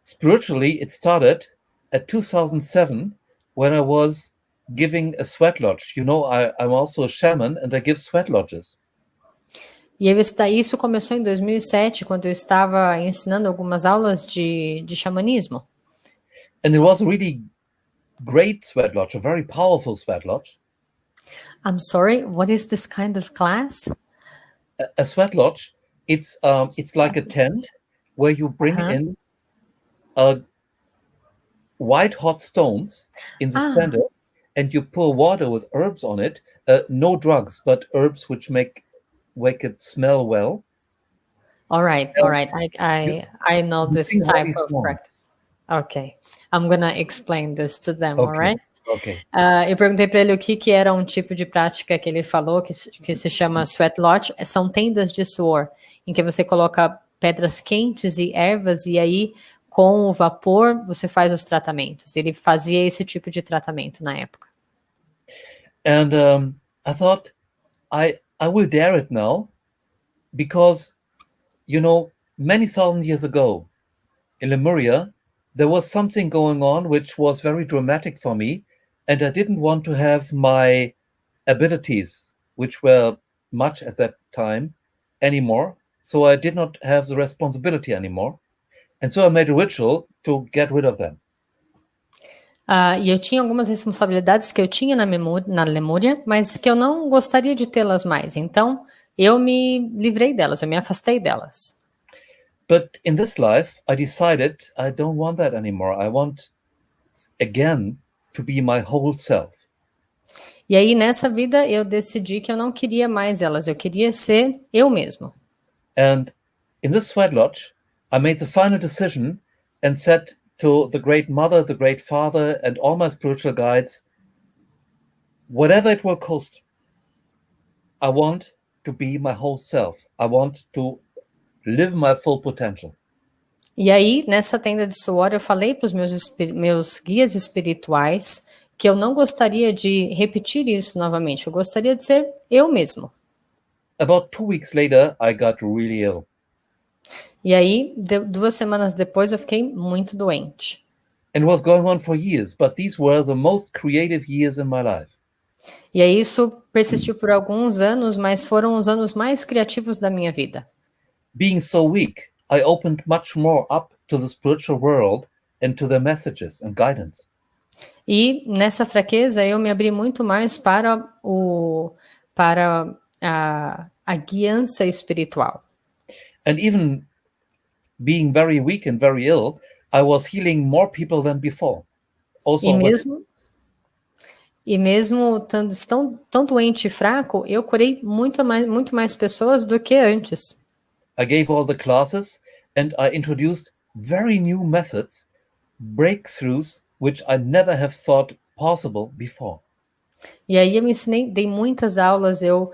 Spiritually, it started at 2007 when I was giving a sweat lodge. You know, I'm also a shaman and I give sweat lodges. E isso começou em 2007, quando eu estava ensinando algumas aulas de xamanismo. And it was a really great sweat lodge, a very powerful sweat lodge. I'm sorry, what is this kind of class? A sweat lodge, it's like a tent where you bring in white hot stones in the center and you pour water with herbs on it. No drugs, but herbs which make it smell well. All right. I know this type of practice. Okay, I'm gonna explain this to them, Okay. all right? Okay. Eu perguntei para ele o que era um tipo de prática que ele falou, que se chama sweat lodge. São tendas de suor, em que você coloca pedras quentes e ervas, e aí, com o vapor, você faz os tratamentos. Ele fazia esse tipo de tratamento na época. And I thought, I will dare it now, because, you know, many thousand years ago, in Lemuria, there was something going on which was very dramatic for me, and I didn't want to have my abilities, which were much at that time, anymore. So I did not have the responsibility anymore. And so I made a ritual to get rid of them. E eu tinha algumas responsabilidades que eu tinha na Lemúria, mas que eu não gostaria de tê-las mais. Então, eu me livrei delas, eu me afastei delas. But in this life, I decided I don't want that anymore. I want, again, to be my whole self. E aí, nessa vida, eu decidi que eu não queria mais elas, eu queria ser eu mesmo. And in this sweat lodge, I made the final decision and said to the Great Mother, the Great Father, and all my spiritual guides, whatever it will cost, I want to be my whole self. I want to live my full potential. E aí, nessa tenda de suor, eu falei para os meus guias espirituais que eu não gostaria de repetir isso novamente. Eu gostaria de ser eu mesmo. About 2 weeks later, I got really ill. E aí, 2 semanas depois, eu fiquei muito doente. And it was going on for years, but these were the most creative years in my life. E aí, isso persistiu por alguns anos, mas foram os anos mais criativos da minha vida. Being so weak, I opened much more up to the spiritual world and to their messages and guidance. E nessa fraqueza eu me abri muito mais para a guiança espiritual. And even being very weak and very ill, I was healing more people than before. Also, E mesmo estando tão doente e fraco, eu curei muito mais pessoas do que antes. I gave all the classes and I introduced very new methods, breakthroughs, which I never have thought possible before. E aí eu dei muitas aulas, eu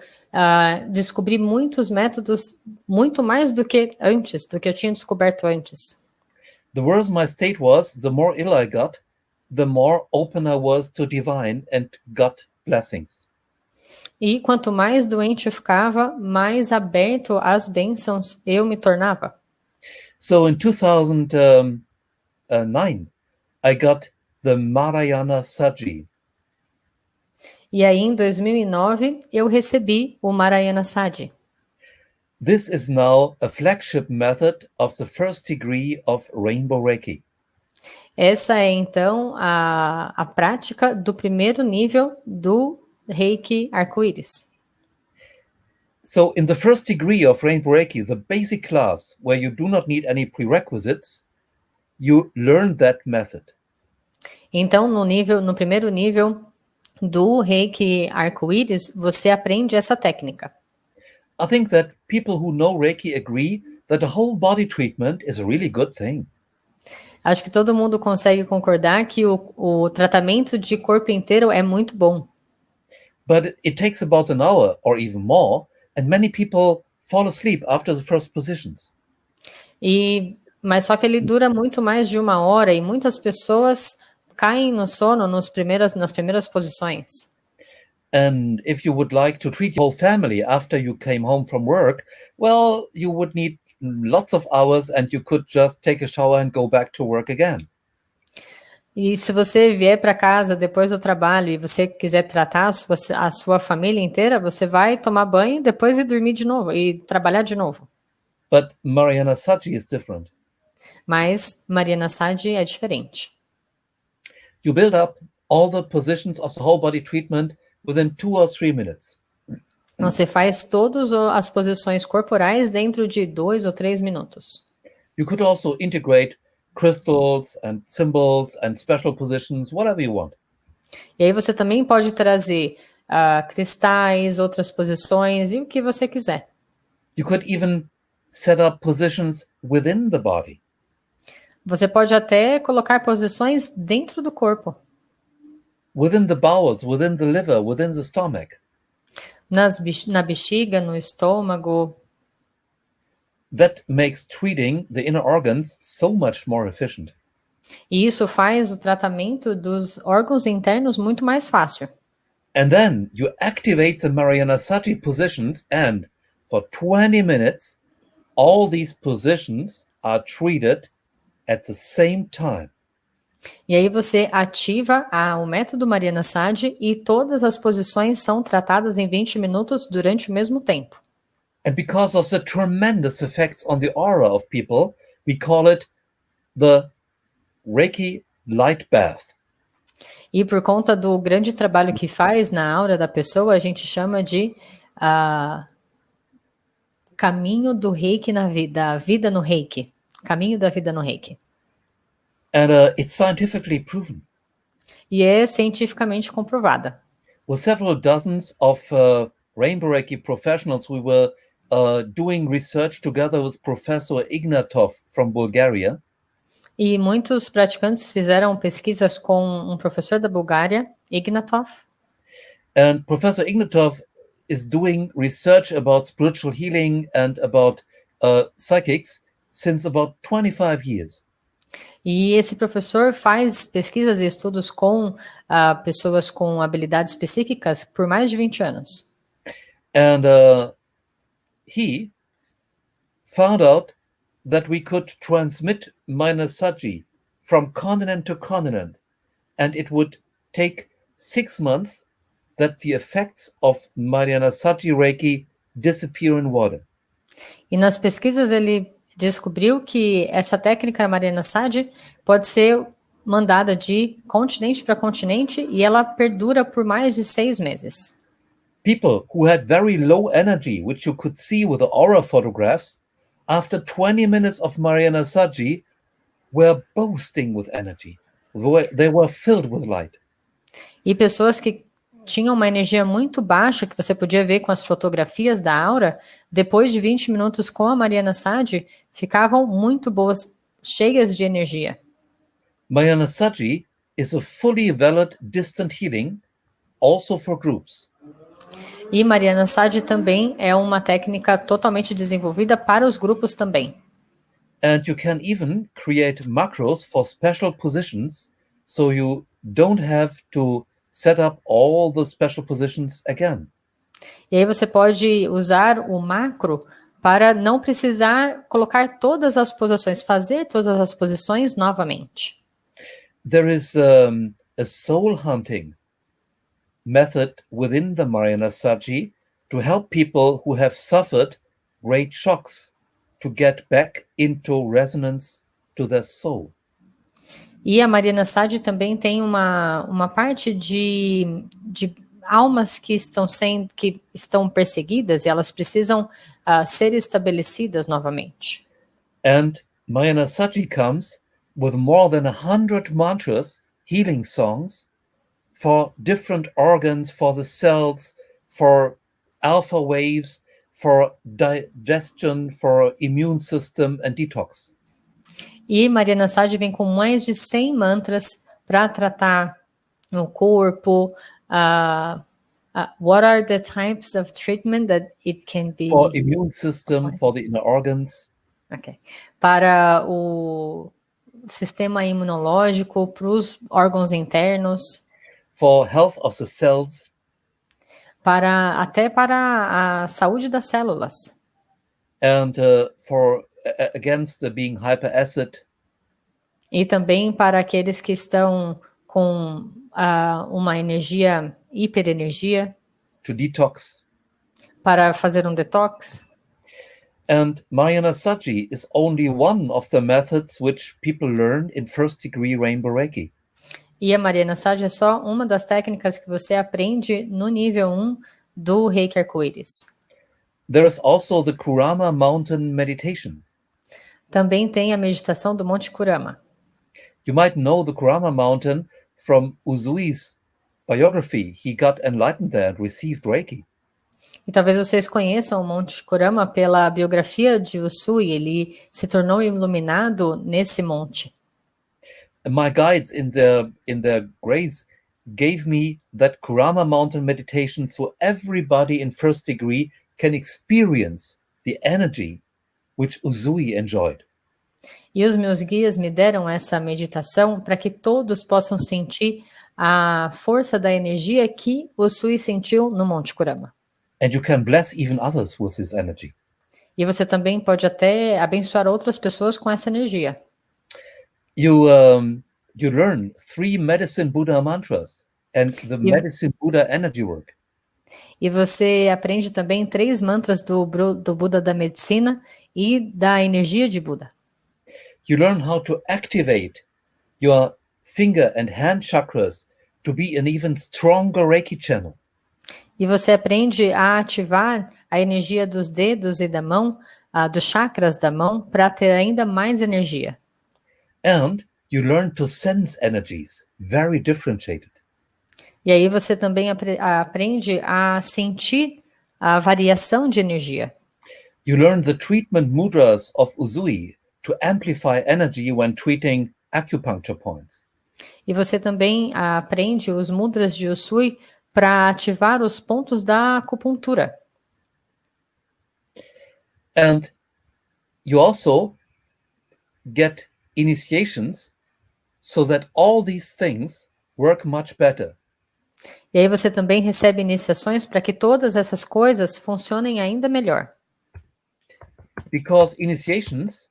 descobri muitos métodos, muito mais do que antes, do que eu tinha descoberto antes. The worse my state was, the more ill I got, the more open I was to divine and got blessings. E quanto mais doente eu ficava, mais aberto às bênçãos eu me tornava. So in 2009, I got the Marayana Saji. E aí, em 2009, eu recebi o Marayana Sadi. This is now a flagship method of the first degree of Rainbow Reiki. Essa é, então, a prática do primeiro nível do Reiki Arco-Íris. So in the first degree of Rainbow Reiki, the basic class, where you do not need any prerequisites, you learn that method. Então, no primeiro nível do Reiki Arco-Íris, você aprende essa técnica. I think that people who know Reiki agree that the whole body treatment is a really good thing. Acho que todo mundo consegue concordar que o tratamento de corpo inteiro é muito bom. But it takes about an hour or even more, and many people fall asleep after the first positions. Mas só que ele dura muito mais de 1 hora e muitas pessoas caem no sono nas primeiras posições. And if you would like to treat your whole family after you came home from work, well, you would need lots of hours and you could just take a shower and go back to work again. E se você vier para casa depois do trabalho e você quiser tratar a sua família inteira, você vai tomar banho, depois ir dormir de novo e trabalhar de novo. But Mariana Saji is different. Mas Mariana Sadi é diferente. You build up all the positions of the whole body treatment within 2 or 3 minutes. Você faz todas as posições corporais dentro de 2 ou 3 minutos. You could also integrate crystals and symbols and special positions, whatever you want. E aí você também pode trazer cristais, outras posições e o que você quiser. You could even set up positions within the body. Você pode até colocar posições dentro do corpo. Within the bowels, within the liver, within the stomach. Na bexiga, no estômago. That makes treating the inner organs so much more efficient. E isso faz o tratamento dos órgãos internos muito mais fácil. And then you activate the Mariana Saji positions, and for 20 minutes, all these positions are treated at the same time. E aí você ativa o método Mariana Sadi e todas as posições são tratadas em 20 minutos durante o mesmo tempo. And because of the tremendous effects on the aura of people, we call it the Reiki light bath. E por conta do grande trabalho que faz na aura da pessoa, a gente chama de caminho do Reiki da vida no Reiki. Caminho da vida no Reiki. And it's scientifically proven. E é cientificamente comprovada. With several dozens of Rainbow Reiki professionals, we were doing research together with Professor Ignatov from Bulgaria. E muitos praticantes fizeram pesquisas com um professor da Bulgária, Ignatov. And Professor Ignatov is doing research about spiritual healing and about psychics since about 25 years. E esse professor faz pesquisas e estudos com pessoas com habilidades psíquicas por mais de 20 anos. And he found out that we could transmit Mariana Saji from continent to continent, and it would take 6 months that the effects of Mariana Saji Reiki disappear in water. E nas pesquisas ele descobriu que essa técnica Mariana Sadi pode ser mandada de continente para continente e ela perdura por mais de 6 meses. People who had very low energy, which you could see with the aura photographs, after 20 minutes of Mariana Saji, were boasting with energy. They were filled with light. E pessoas que tinham uma energia muito baixa, que você podia ver com as fotografias da aura, depois de 20 minutos com a Mariana Sadi, ficavam muito boas, cheias de energia. Mariana Saji is a fully valid distant healing, also for groups. E Mariana Sadi também é uma técnica totalmente desenvolvida para os grupos também. And you can even create macros for special positions, so you don't have to set up all the special positions again. E aí você pode usar o macro para não precisar colocar todas as posições, fazer todas as posições novamente. There is a soul hunting method within the Mahayana to help people who have suffered great shocks to get back into resonance to their soul. E a Mariana Sade também tem uma parte de almas que estão perseguidas e elas precisam ser estabelecidas novamente. And Mahayana comes with more than 100 mantras, healing songs for different organs, for the cells, for alpha waves, for digestion, for immune system and detox. E Mariana Sade vem com mais de 100 mantras para tratar o corpo. What are the types of treatment that it can be? For immune system, for the inner organs. Okay. Para o sistema imunológico, para os órgãos internos. For health of the cells. Até para a saúde das células. And for against being hyperacid. E também para aqueles que estão com uma energia, hiperenergia. To detox. Para fazer um detox. And Mahayana is only one of the methods which people learn in first degree Rainbow Reiki. E a Mariana Sade é só uma das técnicas que você aprende no nível 1 do Reiki Arco-Íris. There is also the Kurama Mountain Meditation. Também tem a meditação do Monte Kurama. You might know the Kurama Mountain from Usui's biography. He got enlightened there and received Reiki. E talvez vocês conheçam o Monte Kurama pela biografia de Usui. Ele se tornou iluminado nesse monte. My guides in their grace gave me that Kurama Mountain meditation so everybody in first degree can experience the energy which Usui enjoyed. E os meus guias me deram essa meditação para que todos possam sentir a força da energia que Usui sentiu no Monte Kurama. And you can bless even others with this energy. E você também pode até abençoar outras pessoas com essa energia. You learn 3 Medicine Buddha mantras and the Medicine Buddha energy work. E você aprende também 3 mantras do Buda da medicina e da energia de Buda. You learn how to activate your finger and hand chakras to be an even stronger Reiki channel. E você aprende a ativar a energia dos dedos e da mão, dos chakras da mão, para ter ainda mais energia. And you learn to sense energies, very differentiated. E aí você também aprende a sentir a variação de energia. You learn the treatment mudras of Usui to amplify energy when treating acupuncture points. E você também aprende os mudras de Usui para ativar os pontos da acupuntura. And you also get initiations so that all these things work much better. E aí você também recebe iniciações para que todas essas coisas funcionem ainda melhor. Because initiations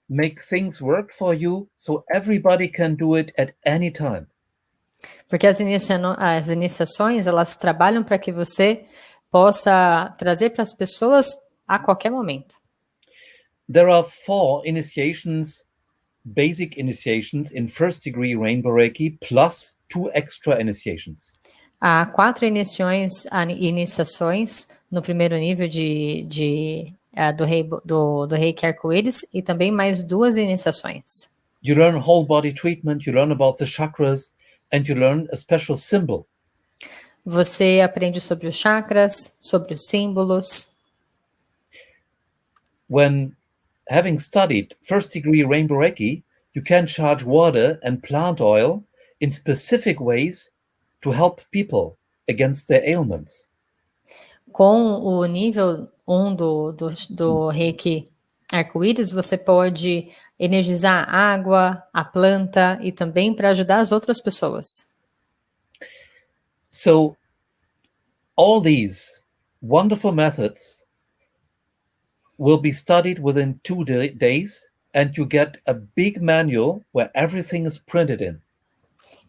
make things work for you so everybody can do it at any time. Porque as iniciações, elas trabalham para que você possa trazer para as pessoas a qualquer momento. There are 4 initiations, basic initiations in first degree Rainbow Reiki, plus 2 extra initiations. Há 4 iniciações no primeiro nível do Reiki Arco-Íris e também mais 2 iniciações. You learn whole body treatment, you learn about the chakras, and you learn a special symbol. Você aprende sobre os chakras, sobre os símbolos. When having studied first degree Rainbow Reiki, you can charge water and plant oil in specific ways to help people against their ailments. Com o nível 1 do Reiki Arco-Íris, você pode energizar a água, a planta e também para ajudar as outras pessoas. So all these wonderful methods will be studied within 2 days, and you get a big manual where everything is printed in.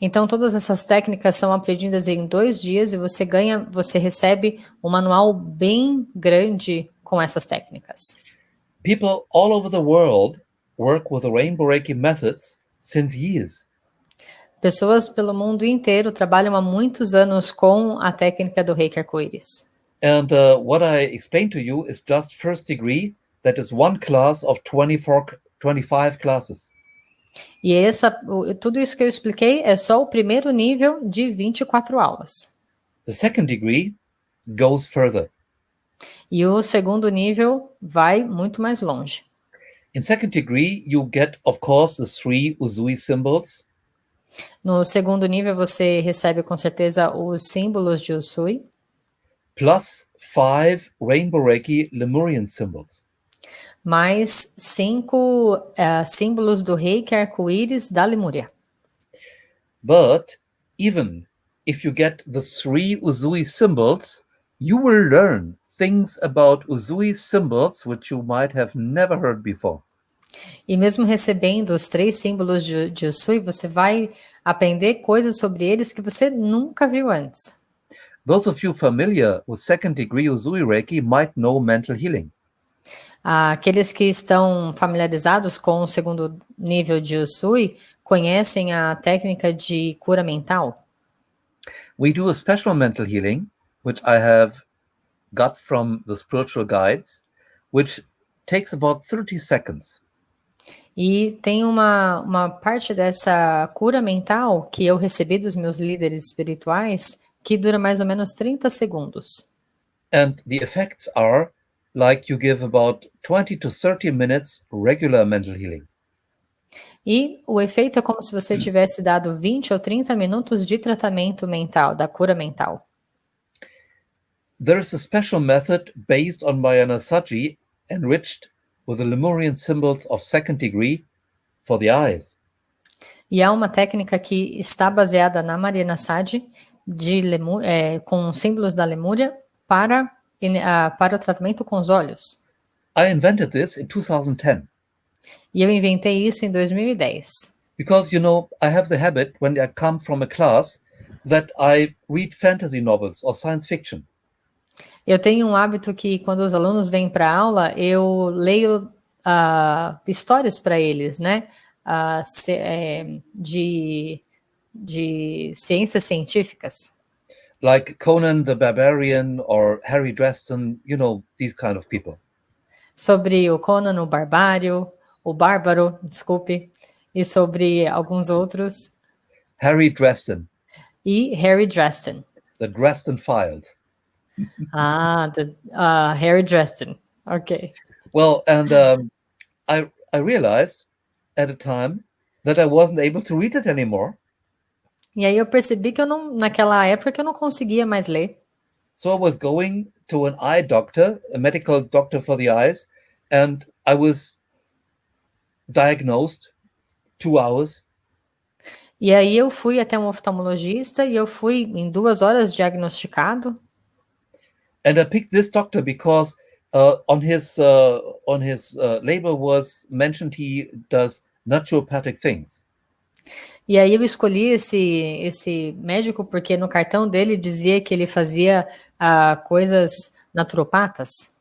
Então, todas essas técnicas são aprendidas em 2 dias e você recebe um manual bem grande com essas técnicas. People all over the world work with the Rainbow Reiki methods since years. Pessoas pelo mundo inteiro trabalham há muitos anos com a técnica do Reiki Arco-Íris. And what I explained to you is just first degree, that is one class of 25 classes. E tudo isso que eu expliquei é só o primeiro nível de 24 aulas. The second degree goes further. E o segundo nível vai muito mais longe. In second degree, you get, of course, the 3 Usui symbols. No segundo nível, você recebe com certeza os símbolos de Usui. Plus 5 Rainbow Reiki Lemurian symbols. Mais 5 símbolos do Reiki Arco-Íris da Lemúria. But even if you get the 3 Usui symbols, you will learn things about Usui symbols which you might have never heard before. E mesmo recebendo os 3 símbolos de Usui, você vai aprender coisas sobre eles que você nunca viu antes. Those of you familiar with second degree Usui Reiki might know mental healing. Aqueles que estão familiarizados com o segundo nível de Usui conhecem a técnica de cura mental. We do a special mental healing, which I have got from the spiritual guides, which takes about 30 seconds. E tem uma parte dessa cura mental que eu recebi dos meus líderes espirituais que dura mais ou menos 30 segundos. And the effects are like you give about 20 to 30 minutes regular mental healing. E o efeito é como se você tivesse dado 20 ou 30 minutos de tratamento mental, da cura mental. There is a special method based on Mayana Saji, enriched with the Lemurian symbols of second degree for the eyes. E há uma técnica que está baseada na Mariana Sade, com símbolos da Lemúria, para o tratamento com os olhos. I invented this in 2010. E eu inventei isso em 2010. Because, you know, I have the habit when I come from a class that I read fantasy novels or science fiction. Eu tenho um hábito que quando os alunos vêm para a aula, eu leio histórias para eles, né? De ciências científicas. Like Conan the Barbarian or Harry Dresden, you know, these kind of people. Sobre o Conan, o Bárbaro, desculpe, e sobre alguns outros. Harry Dresden. E Harry Dresden. The Dresden Files. Harry Dresden. Okay. Well, and I realized at a time that I wasn't able to read it anymore. E aí eu percebi que naquela época que eu não conseguia mais ler. So I was going to an eye doctor, a medical doctor for the eyes, and I was diagnosed 2 hours. E aí eu fui até um oftalmologista e eu fui em 2 horas diagnosticado. And I picked this doctor because on his label was mentioned he does naturopathic things. E aí eu escolhi esse médico porque no cartão dele dizia que ele fazia coisas naturopatas.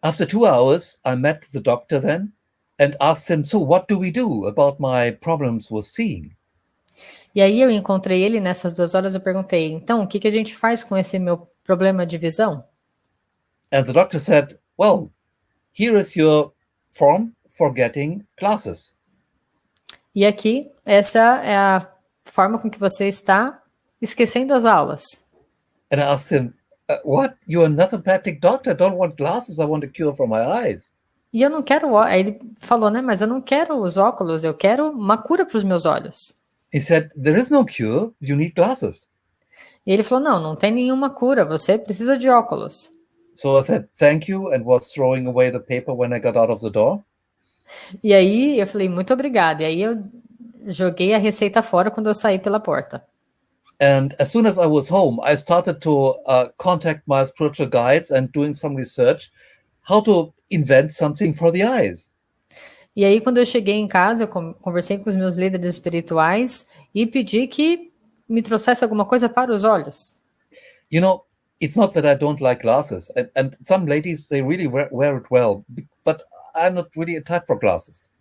After 2 hours, I met the doctor then and asked him, so what do we do about my problems with seeing? E aí eu encontrei ele nessas 2 horas, eu perguntei, então, o que a gente faz com esse meu problema de visão? And the doctor said, well, here is your form for getting glasses. E aqui, essa é a forma com que você está esquecendo as aulas. And I asked him, what? You're a naturopathic doctor. I don't want glasses. I want a cure for my eyes. E eu não quero... Aí ele falou, né? Mas eu não quero os óculos, eu quero uma cura para os meus olhos. He said, there is no cure. You need glasses. E ele falou, não tem nenhuma cura. Você precisa de óculos. So I said, thank you, and was throwing away the paper when I got out of the door. E aí eu falei, muito obrigado. E aí eu joguei a receita fora quando eu saí pela porta. And as soon as I was home, I started to contact my spiritual guides and doing some research. how to invent something for the eyes. E aí, quando eu cheguei em casa, eu conversei com os meus líderes espirituais e pedi que me trouxesse alguma coisa para os olhos. You know, it's not that I don't like glasses, and some ladies, they really wear it well, but I'm not really a type for glasses.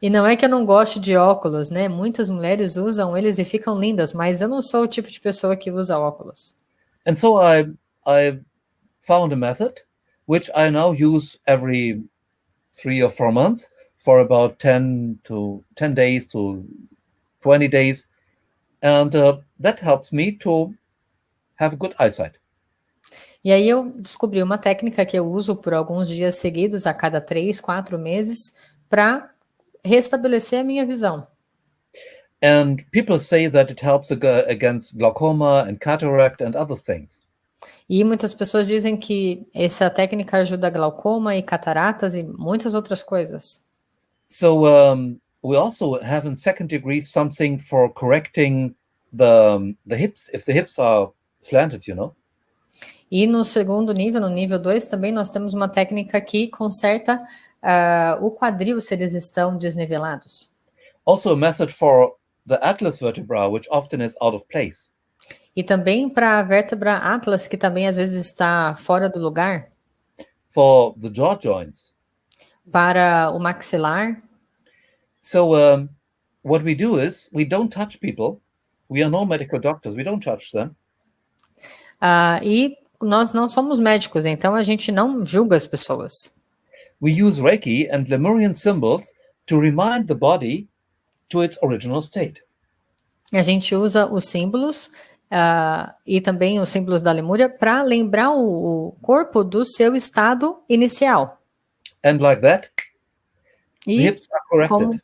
E não é que eu não goste de óculos, né? Muitas mulheres usam eles e ficam lindas, mas eu não sou o tipo de pessoa que usa óculos. And so I found a method which I now use every 3 or 4 months for about 10 days to 20 days. And that helps me to have good eyesight. E aí eu descobri uma técnica que eu uso por alguns dias seguidos, a cada 3, 4 meses, para restabelecer a minha visão. And people say that it helps against glaucoma and cataract and other things. E muitas pessoas dizem que essa técnica ajuda a glaucoma e cataratas e muitas outras coisas. So we also have in second degree something for correcting the hips, if the hips are slanted, you know. E no segundo nível, no nível 2, também nós temos uma técnica que conserta o quadril se eles estão desnivelados. Also a method for the atlas vertebra, which often is out of place. E também para a vértebra atlas, que também às vezes está fora do lugar. For the jaw joints. Para o maxilar. So what we do is we don't touch people. We are no medical doctors. We don't touch them. E nós não somos médicos, então a gente não julga as pessoas. We use Reiki and Lemurian symbols to remind the body to its original state. A gente usa os símbolos e também os símbolos da Lemúria para lembrar o corpo do seu estado inicial. And like that, the hips are corrected.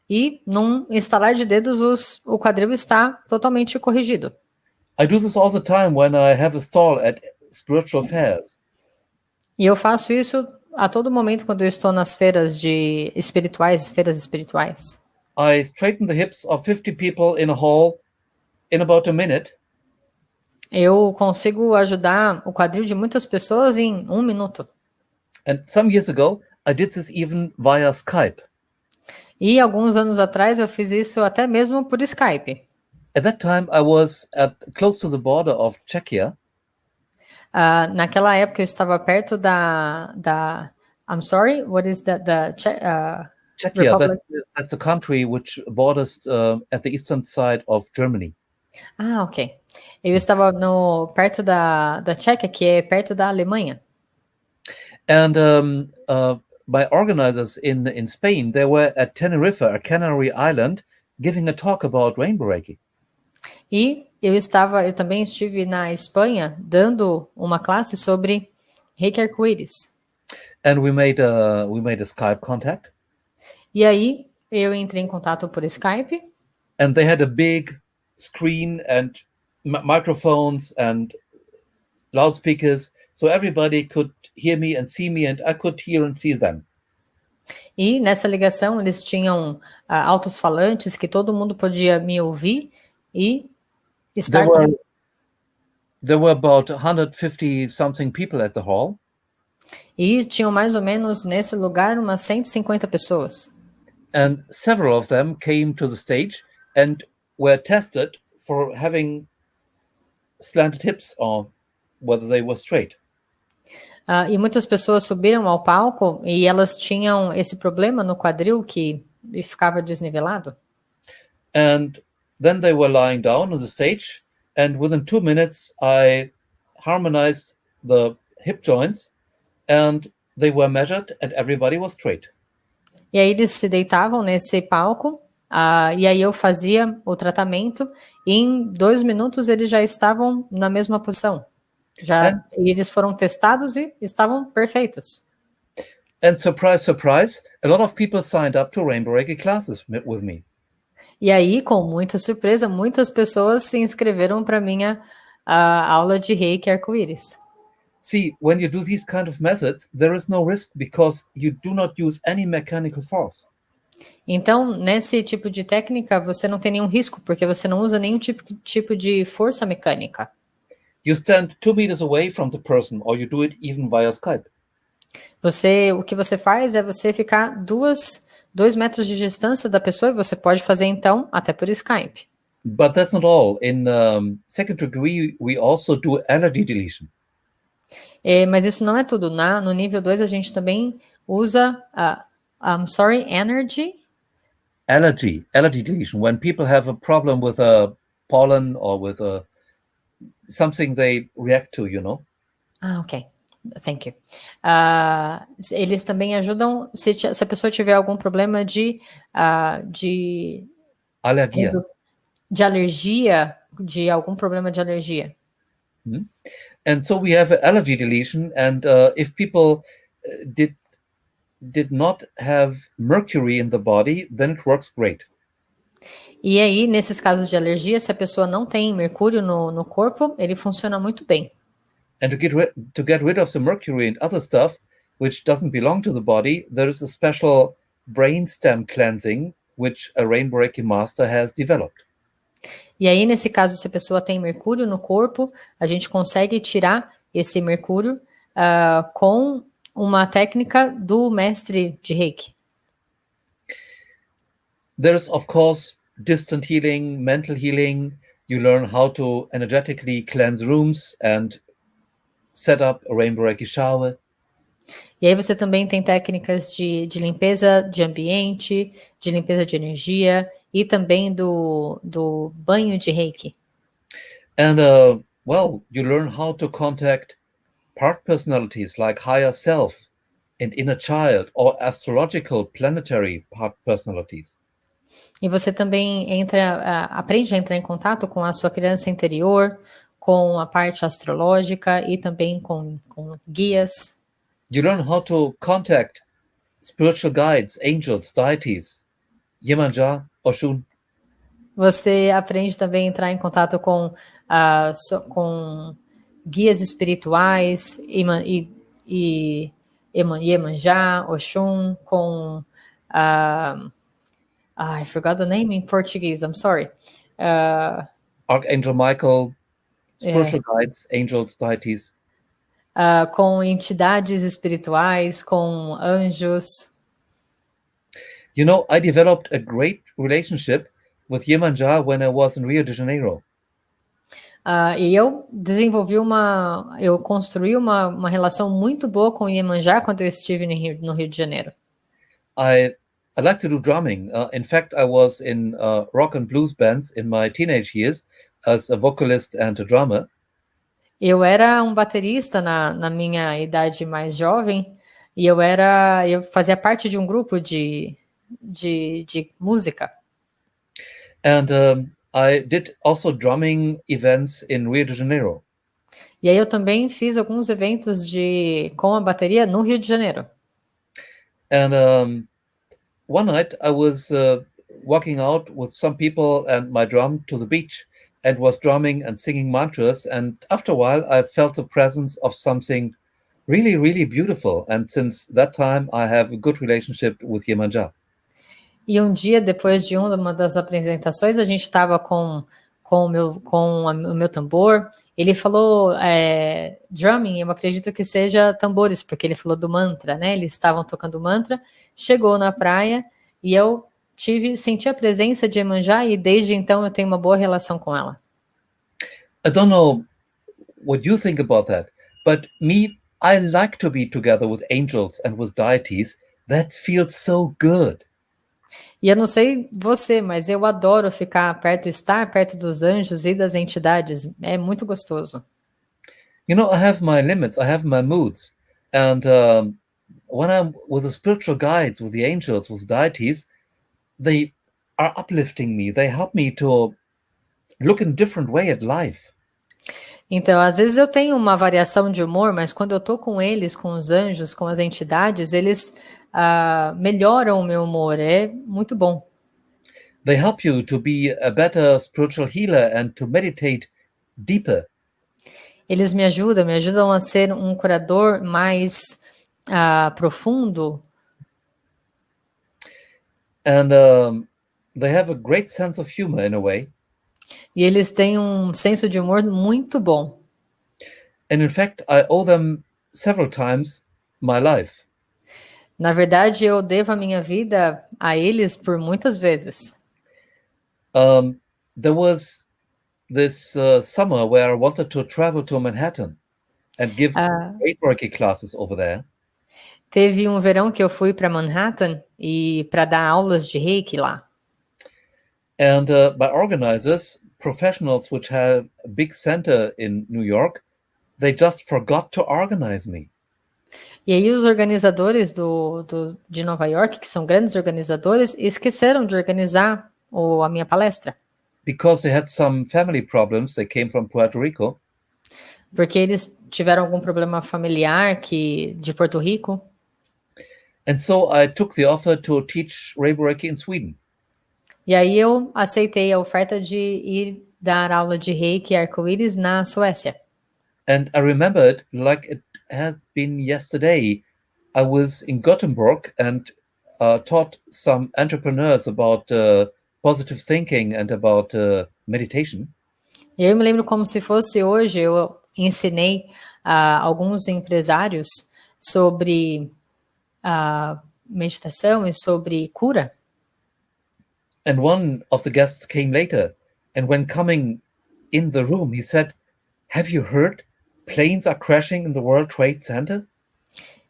E num estalar de dedos o quadril está totalmente corrigido. I do this all the time when I have a stall at spiritual fairs. E eu faço isso a todo momento quando eu estou nas feiras feiras espirituais. I straighten the hips of 50 people in a hall in about a minute. Eu consigo ajudar o quadril de muitas pessoas em 1 minuto. And some years ago, I did this even via Skype. E alguns anos atrás eu fiz isso até mesmo por Skype. At that time, I was close to the border of Czechia. Naquela época eu estava perto da I'm sorry, what is that? Czechia, that's a country which borders at the eastern side of Germany. Ok. Eu estava perto da Tchequia, que é perto da Alemanha. And my organizers in Spain, they were at Tenerife, a Canary Island, giving a talk about Rainbow Reiki. E eu também estive na Espanha dando uma classe sobre Reiki Arco-Íris. And we made a Skype contact. E aí eu entrei em contato por Skype. And they had a big screen and microphones and loudspeakers, so everybody could hear me and see me, and I could hear and see them. E nessa ligação eles tinham altos-falantes que todo mundo podia me ouvir e estar comigo. There were about 150 something people at the hall. E tinham mais ou menos nesse lugar umas 150 pessoas. And several of them came to the stage and were tested for having slanted hips or whether they were straight. E muitas pessoas subiram ao palco e elas tinham esse problema no quadril que ficava desnivelado. And then they were lying down on the stage, and within 2 minutes I harmonized the hip joints and they were measured and everybody was straight. E aí eles se deitavam nesse palco, e aí eu fazia o tratamento e em 2 minutos eles já estavam na mesma posição. E eles foram testados e estavam perfeitos. And surprise, surprise, a lot of people signed up to Rainbow Reiki classes with me. E aí, com muita surpresa, muitas pessoas se inscreveram para minha aula de Reiki Arco-Íris. See, when you do these kind of methods, there is no risk because you do not use any mechanical force. Então, nesse tipo de técnica, você não tem nenhum risco, porque você não usa nenhum tipo de força mecânica. You stand 2 meters away from the person, or you do it even via Skype. O que você faz é você ficar 2 metros de distância da pessoa e você pode fazer então até por Skype. But that's not all. In second degree, we also do energy deletion. Mas isso não é tudo. No nível 2 a gente também usa energy. Allergy deletion. When people have a problem with a pollen or with something they react to, Ok. Thank you. Eles também ajudam se a pessoa tiver algum problema de Allergia. alergia, de algum problema de alergia. And so we have allergy deletion, and if people did not have mercury in the body, then it works great. E aí, nesses casos de alergia, se a pessoa não tem mercúrio no corpo, ele funciona muito bem. And to get rid of the mercury and other stuff which doesn't belong to the body, there is a special brainstem cleansing which a Rainbow Reiki master has developed. E aí, nesse caso, se a pessoa tem mercúrio no corpo, a gente consegue tirar esse mercúrio com uma técnica do mestre de Reiki. There's, of course, distant healing, mental healing. You learn how to energetically cleanse rooms and set up a Rainbow Reiki shower. E aí você também tem técnicas de limpeza de ambiente, de limpeza de energia e também do banho de Reiki. And, you learn how to contact part personalities like higher self and inner child or astrological planetary part personalities. E você também aprende a entrar em contato com a sua criança interior, com a parte astrológica e também com guias. You learn how to contact spiritual guides, angels, deities, Yemanjá, Oshun. Você aprende também a entrar em contato com guias espirituais, Iemanjá, Oxum, com... I forgot the name in Portuguese, I'm sorry. Archangel Michael, spiritual guides, angels, deities. Com entidades espirituais, com anjos. You know, I developed a great relationship with Yemanjá when I was in Rio de Janeiro. E eu construí uma relação muito boa com o Iemanjá quando eu estive no Rio de Janeiro. I like to do drumming. In fact, I was in rock and blues bands in my teenage years as a vocalist and a drummer. Eu era um baterista na minha idade mais jovem e eu fazia parte de um grupo de música. And I did also drumming events in Rio de Janeiro. E aí eu também fiz alguns eventos com a bateria no Rio de Janeiro. And one night I was walking out with some people and my drum to the beach and was drumming and singing mantras. And after a while, I felt the presence of something really, really beautiful. And since that time, I have a good relationship with Yemanjá. E um dia, depois de uma das apresentações, a gente estava com o meu tambor. Ele falou drumming, eu acredito que seja tambores, porque ele falou do mantra, né? Eles estavam tocando mantra, chegou na praia e eu senti a presença de Iemanjá e desde então eu tenho uma boa relação com ela. I don't know what you think about that, but me, I like to be together with angels and with deities. That feels so good. E eu não sei você, mas eu adoro estar perto dos anjos e das entidades. É muito gostoso. You know, I have my limits, I have my moods. And when I'm with the spiritual guides, with the angels, with deities, they are uplifting me. They help me to look in a different way at life. Então, às vezes eu tenho uma variação de humor, mas quando eu tô com eles, com os anjos, com as entidades, eles melhoram o meu humor. É muito bom. They help you to be a better spiritual healer and to meditate deeper. Eles me ajudam a ser um curador mais profundo. And they have a great sense of humor in a way. E eles têm um senso de humor muito bom. And in fact, I owe them several times my life. Na verdade, eu devo a minha vida a eles por muitas vezes. There was this summer where I wanted to travel to Manhattan and give great Reiki classes over there. Teve um verão que eu fui para Manhattan e para dar aulas de Reiki lá. And my organizers, professionals which have a big center in New York, they just forgot to organize me. E aí os organizadores de Nova York, que são grandes organizadores, esqueceram de organizar a minha palestra. Because they had some family problems, they came from Puerto Rico. Porque eles tiveram algum problema familiar de Porto Rico. And so I took the offer to teach Rainbow Reiki in Sweden. E aí eu aceitei a oferta de ir dar aula de Reiki Arco-Íris na Suécia. And I remembered like it had been yesterday. I was in Gothenburg and taught some entrepreneurs about positive thinking and about meditation. E eu me lembro como se fosse hoje, eu ensinei alguns empresários sobre meditação e sobre cura. And one of the guests came later, and when coming in the room, he said, "Have you heard? Planes are crashing in the World Trade Center?"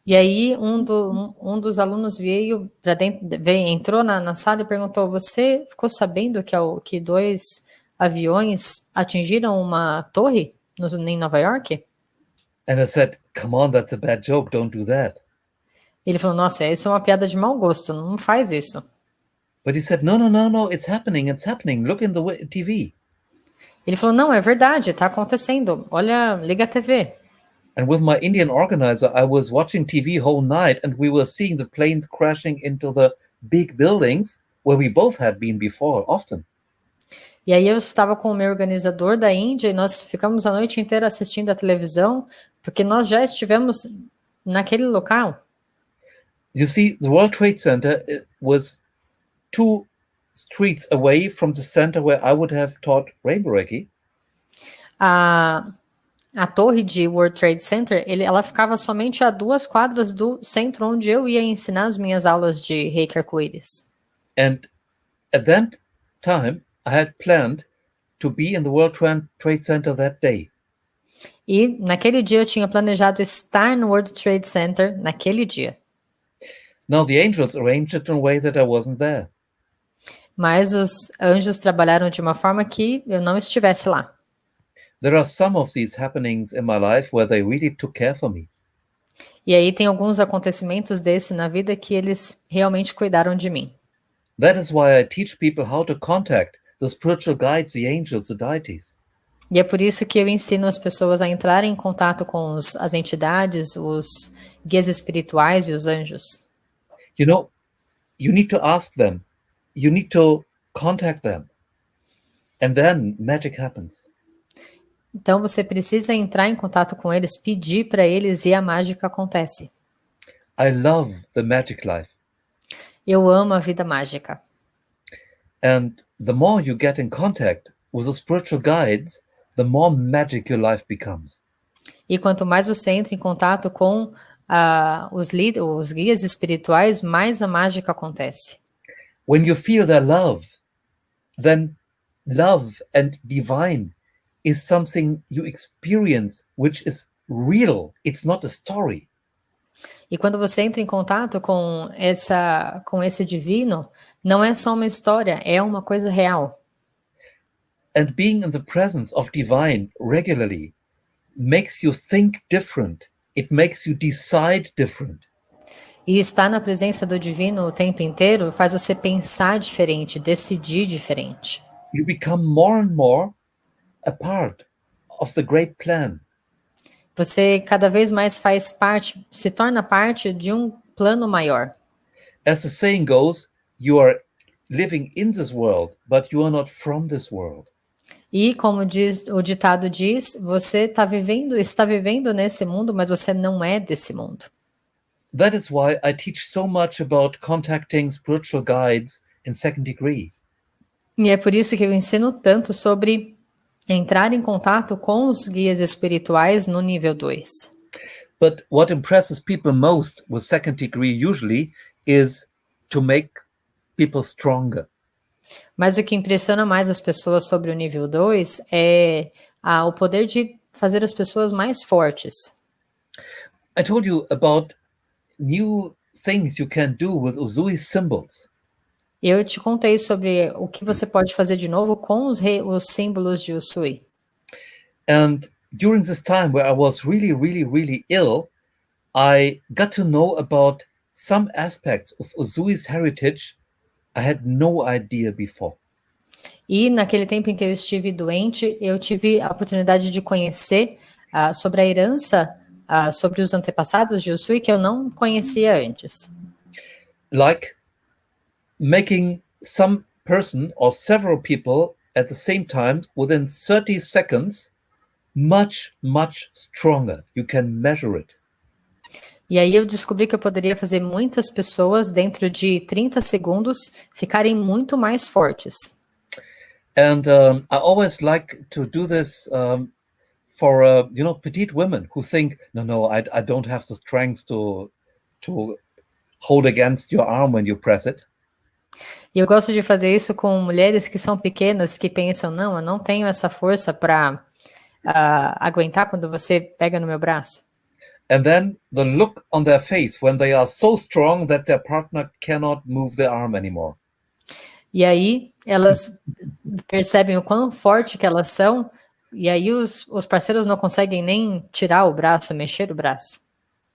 E aí um dos alunos veio para dentro, entrou na sala e perguntou: "Você ficou sabendo que 2 aviões atingiram uma torre em Nova York?" And I said, "Come on, that's a bad joke. Don't do that." Ele falou: "Nossa, isso é uma piada de mau gosto, não faz isso." But he said, "No, no, no, no, it's happening. It's happening. Look in the TV." Ele falou: "Não, é verdade, está acontecendo. Olha, liga a TV." And with my Indian organizer, I was watching TV whole night, and we were seeing the planes crashing into the big buildings where we both had been before, often. E aí eu estava com o meu organizador da Índia e nós ficamos a noite inteira assistindo a televisão, porque nós já estivemos naquele local. You see, the World Trade Center was 2 streets away from the center where I would have taught Rainbow Reiki. A torre de World Trade Center, ela ficava somente a 2 quadras do centro onde eu ia ensinar as minhas aulas de Reiki Arco-Íris. And at that time, I had planned to be in the World Trade Center that day. E naquele dia eu tinha planejado estar no World Trade Center naquele dia. Now the angels arranged it in a way that I wasn't there. Mas os anjos trabalharam de uma forma que eu não estivesse lá. There are some of these happenings in my life where they really took care for me. E aí tem alguns acontecimentos desse na vida que eles realmente cuidaram de mim. That is why I teach people how to contact the spiritual guides, the angels, the deities. E é por isso que eu ensino as pessoas a entrarem em contato com as entidades, os guias espirituais e os anjos. You know, you need to ask them. You need to contact them. And then magic happens. Então você precisa entrar em contato com eles, pedir para eles e a mágica acontece. I love the magic life. Eu amo a vida mágica. And the more you get in contact with the spiritual guides, the more magic your life becomes. E quanto mais você entra em contato com os guias espirituais, mais a mágica acontece. When you feel their love, then love and divine is something you experience which is real. It's not a story. E quando você entra em contato com esse divino, não é só uma história, é uma coisa real. And being in the presence of divine regularly makes you think different. It makes you decide different. E estar na presença do divino o tempo inteiro faz você pensar diferente, decidir diferente. You become more and more a part of the great plan. Você cada vez mais faz parte, se torna parte de um plano maior. As the saying goes, you are living in this world, but you are not from this world. E como o ditado diz, você está vivendo nesse mundo, mas você não é desse mundo. That is why I teach so much about contacting spiritual guides in 2nd degree. E é por isso que eu ensino tanto sobre entrar em contato com os guias espirituais no nível 2. But what impresses people most with second degree usually is to make people stronger. Mas o que impressiona mais as pessoas sobre o nível 2 é o poder de fazer as pessoas mais fortes. I told you about new things you can do with Usui symbols. Eu te contei sobre o que você pode fazer de novo com os símbolos de Usui. And during this time where I was really, really, really ill, I got to know about some aspects of Usui's heritage I had no idea before. E naquele tempo em que eu estive doente, eu tive a oportunidade de conhecer sobre a herança, sobre os antepassados de Usui que eu não conhecia antes. Like making some person or several people at the same time within 30 seconds much, much stronger. You can measure it. E aí eu descobri que eu poderia fazer muitas pessoas dentro de 30 segundos ficarem muito mais fortes. And I always like to do this for petite women who think, no, I don't have the strength to hold against your arm when you press it. E eu gosto de fazer isso com mulheres que são pequenas, que pensam, não, eu não tenho essa força para aguentar quando você pega no meu braço. And then the look on their face when they are so strong that their partner cannot move their arm anymore. E aí elas percebem o quão forte que elas são, e aí os parceiros não conseguem nem tirar o braço, mexer o braço.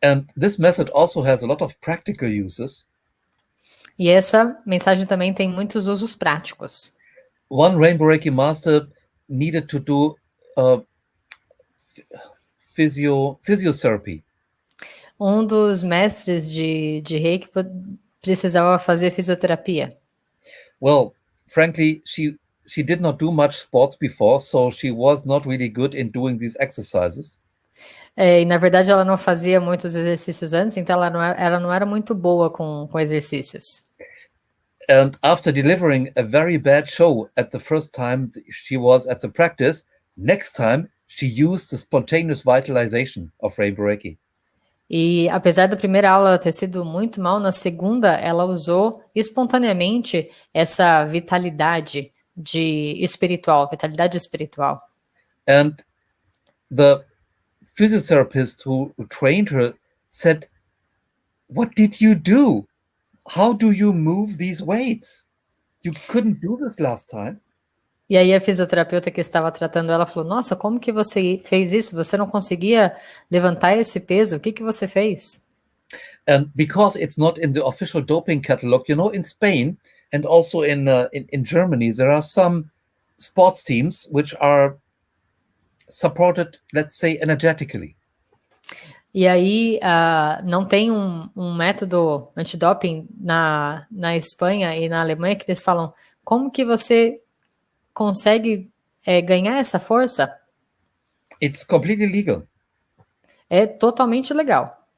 And this method also has a lot of practical uses. E essa mensagem também tem muitos usos práticos. One Rainbow Reiki master needed to do physiotherapy. Um dos mestres de Reiki precisava fazer fisioterapia. Well, frankly, she did not do much sports before, so she was not really good in doing these exercises. E na verdade ela não fazia muitos exercícios antes, então ela não era muito boa com exercícios. And after delivering a very bad show at the first time she was at the practice, next time she used the spontaneous vitalization of Rainbow Reiki. E apesar da primeira aula ter sido muito mal, na segunda ela usou espontaneamente essa vitalidade vitalidade espiritual. And the physiotherapist who trained her said, "What did you do? How do you move these weights? You couldn't do this last time." E aí a fisioterapeuta que estava tratando ela falou, nossa, como que você fez isso? Você não conseguia levantar esse peso? O que você fez? And because it's not in the official doping catalog, in Spain and also in Germany, there are some sports teams which are supported, let's say, energetically. E aí não tem um método antidoping na Espanha e na Alemanha que eles falam, como que você consegue ganhar essa força? It's completely legal. É totalmente legal.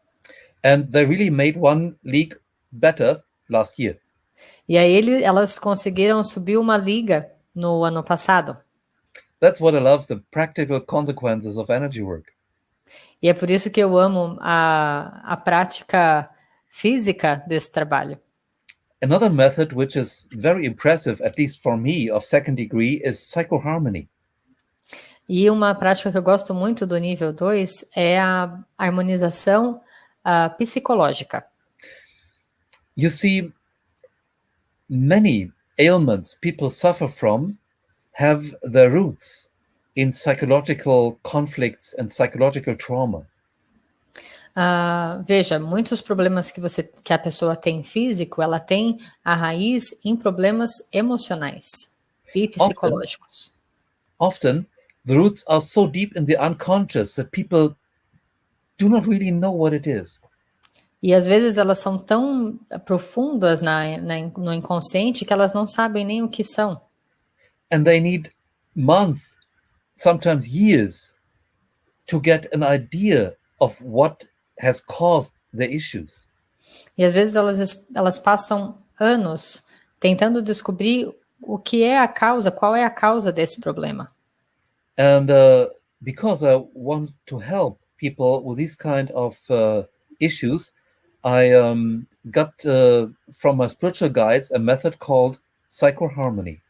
And they really made one league better last year. E aí elas conseguiram subir uma liga no ano passado. That's what I love, the practical consequences of energy work. E é por isso que eu amo a prática física desse trabalho. Another method which is very impressive, at least for me, of second degree is psychoharmony. E uma prática que eu gosto muito do nível 2 é a harmonização psicológica. You see, many ailments people suffer from have their roots in psychological conflicts and psychological trauma. Veja, muitos problemas que a pessoa tem físico, ela tem a raiz em problemas emocionais e psicológicos. Often, the roots are so deep in the unconscious that people do not really know what it is. E às vezes elas são tão profundas no inconsciente que elas não sabem nem o que são. And they need months, sometimes years, to get an idea of what has caused the issues. E às vezes elas passam anos tentando descobrir o que é a causa, qual é a causa desse problema. And because I want to help people with these kind of issues, I got from my spiritual guides a method called psychoharmony.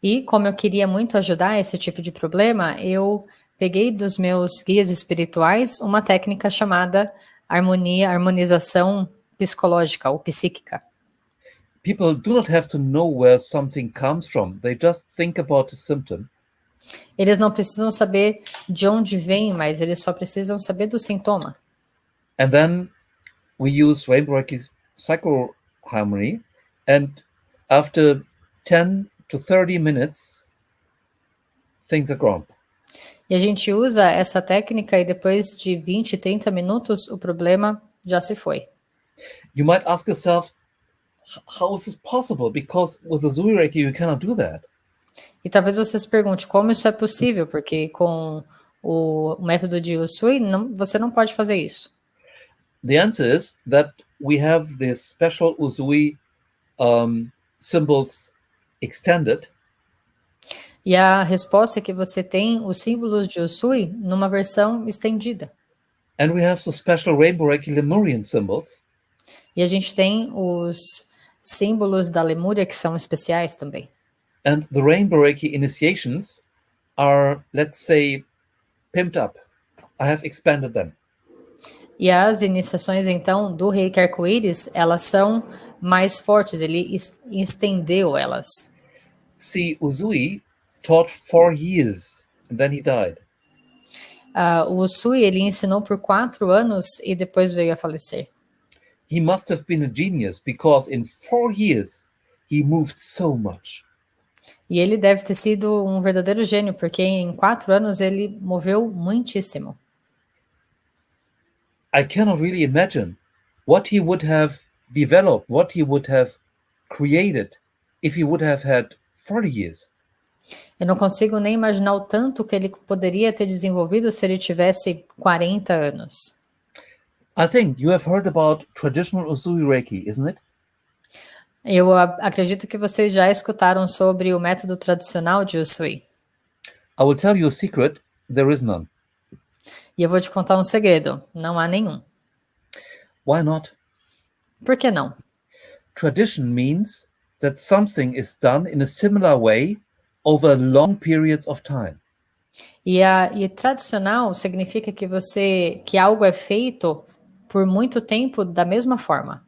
E como eu queria muito ajudar esse tipo de problema, eu peguei dos meus guias espirituais uma técnica chamada harmonização psicológica ou psíquica. People do not have to know where something comes from. They just think about the symptom. Eles não precisam saber de onde vem, mas eles só precisam saber do sintoma. And then we use Rainbow Reiki psychoharmony, and after 10 to 30 minutes, things are gone. E a gente usa essa técnica e depois de 20, 30 minutos, o problema já se foi. You might ask yourself, how is this possible? Because with the Usui Reiki, you cannot do that. E talvez você se pergunte como isso é possível, porque com o método de Usui, você não pode fazer isso. The answer is that we have this special Usui symbols extended. E a resposta é que você tem os símbolos de Usui numa versão estendida. And we have the special Rainbow Reiki Lemurian symbols. E a gente tem os símbolos da Lemúria que são especiais também. And the Rainbow Reiki initiations are, let's say, pimped up. I have expanded them. E as iniciações, então, do Reiki Arco-Íris, elas são mais fortes, ele estendeu elas. See, Usui taught 4 years, and then he died. O Usui, ele ensinou por 4 anos e depois veio a falecer. He must have been a genius, because in 4 years, he moved so much. E ele deve ter sido um verdadeiro gênio, porque em 4 anos ele moveu muitíssimo. I cannot really imagine what he would have developed, what he would have created if he would have had 40 years. Eu não consigo nem imaginar o tanto que ele poderia ter desenvolvido se ele tivesse 40 anos. I think you have heard about traditional Usui Reiki, isn't it? Eu acredito que vocês já escutaram sobre o método tradicional de Usui. I will tell you a secret, there is none. E eu vou te contar um segredo, não há nenhum. Why not? Por que não? Tradition means that something is done in a similar way over long periods of time. E tradicional significa que algo é feito por muito tempo da mesma forma.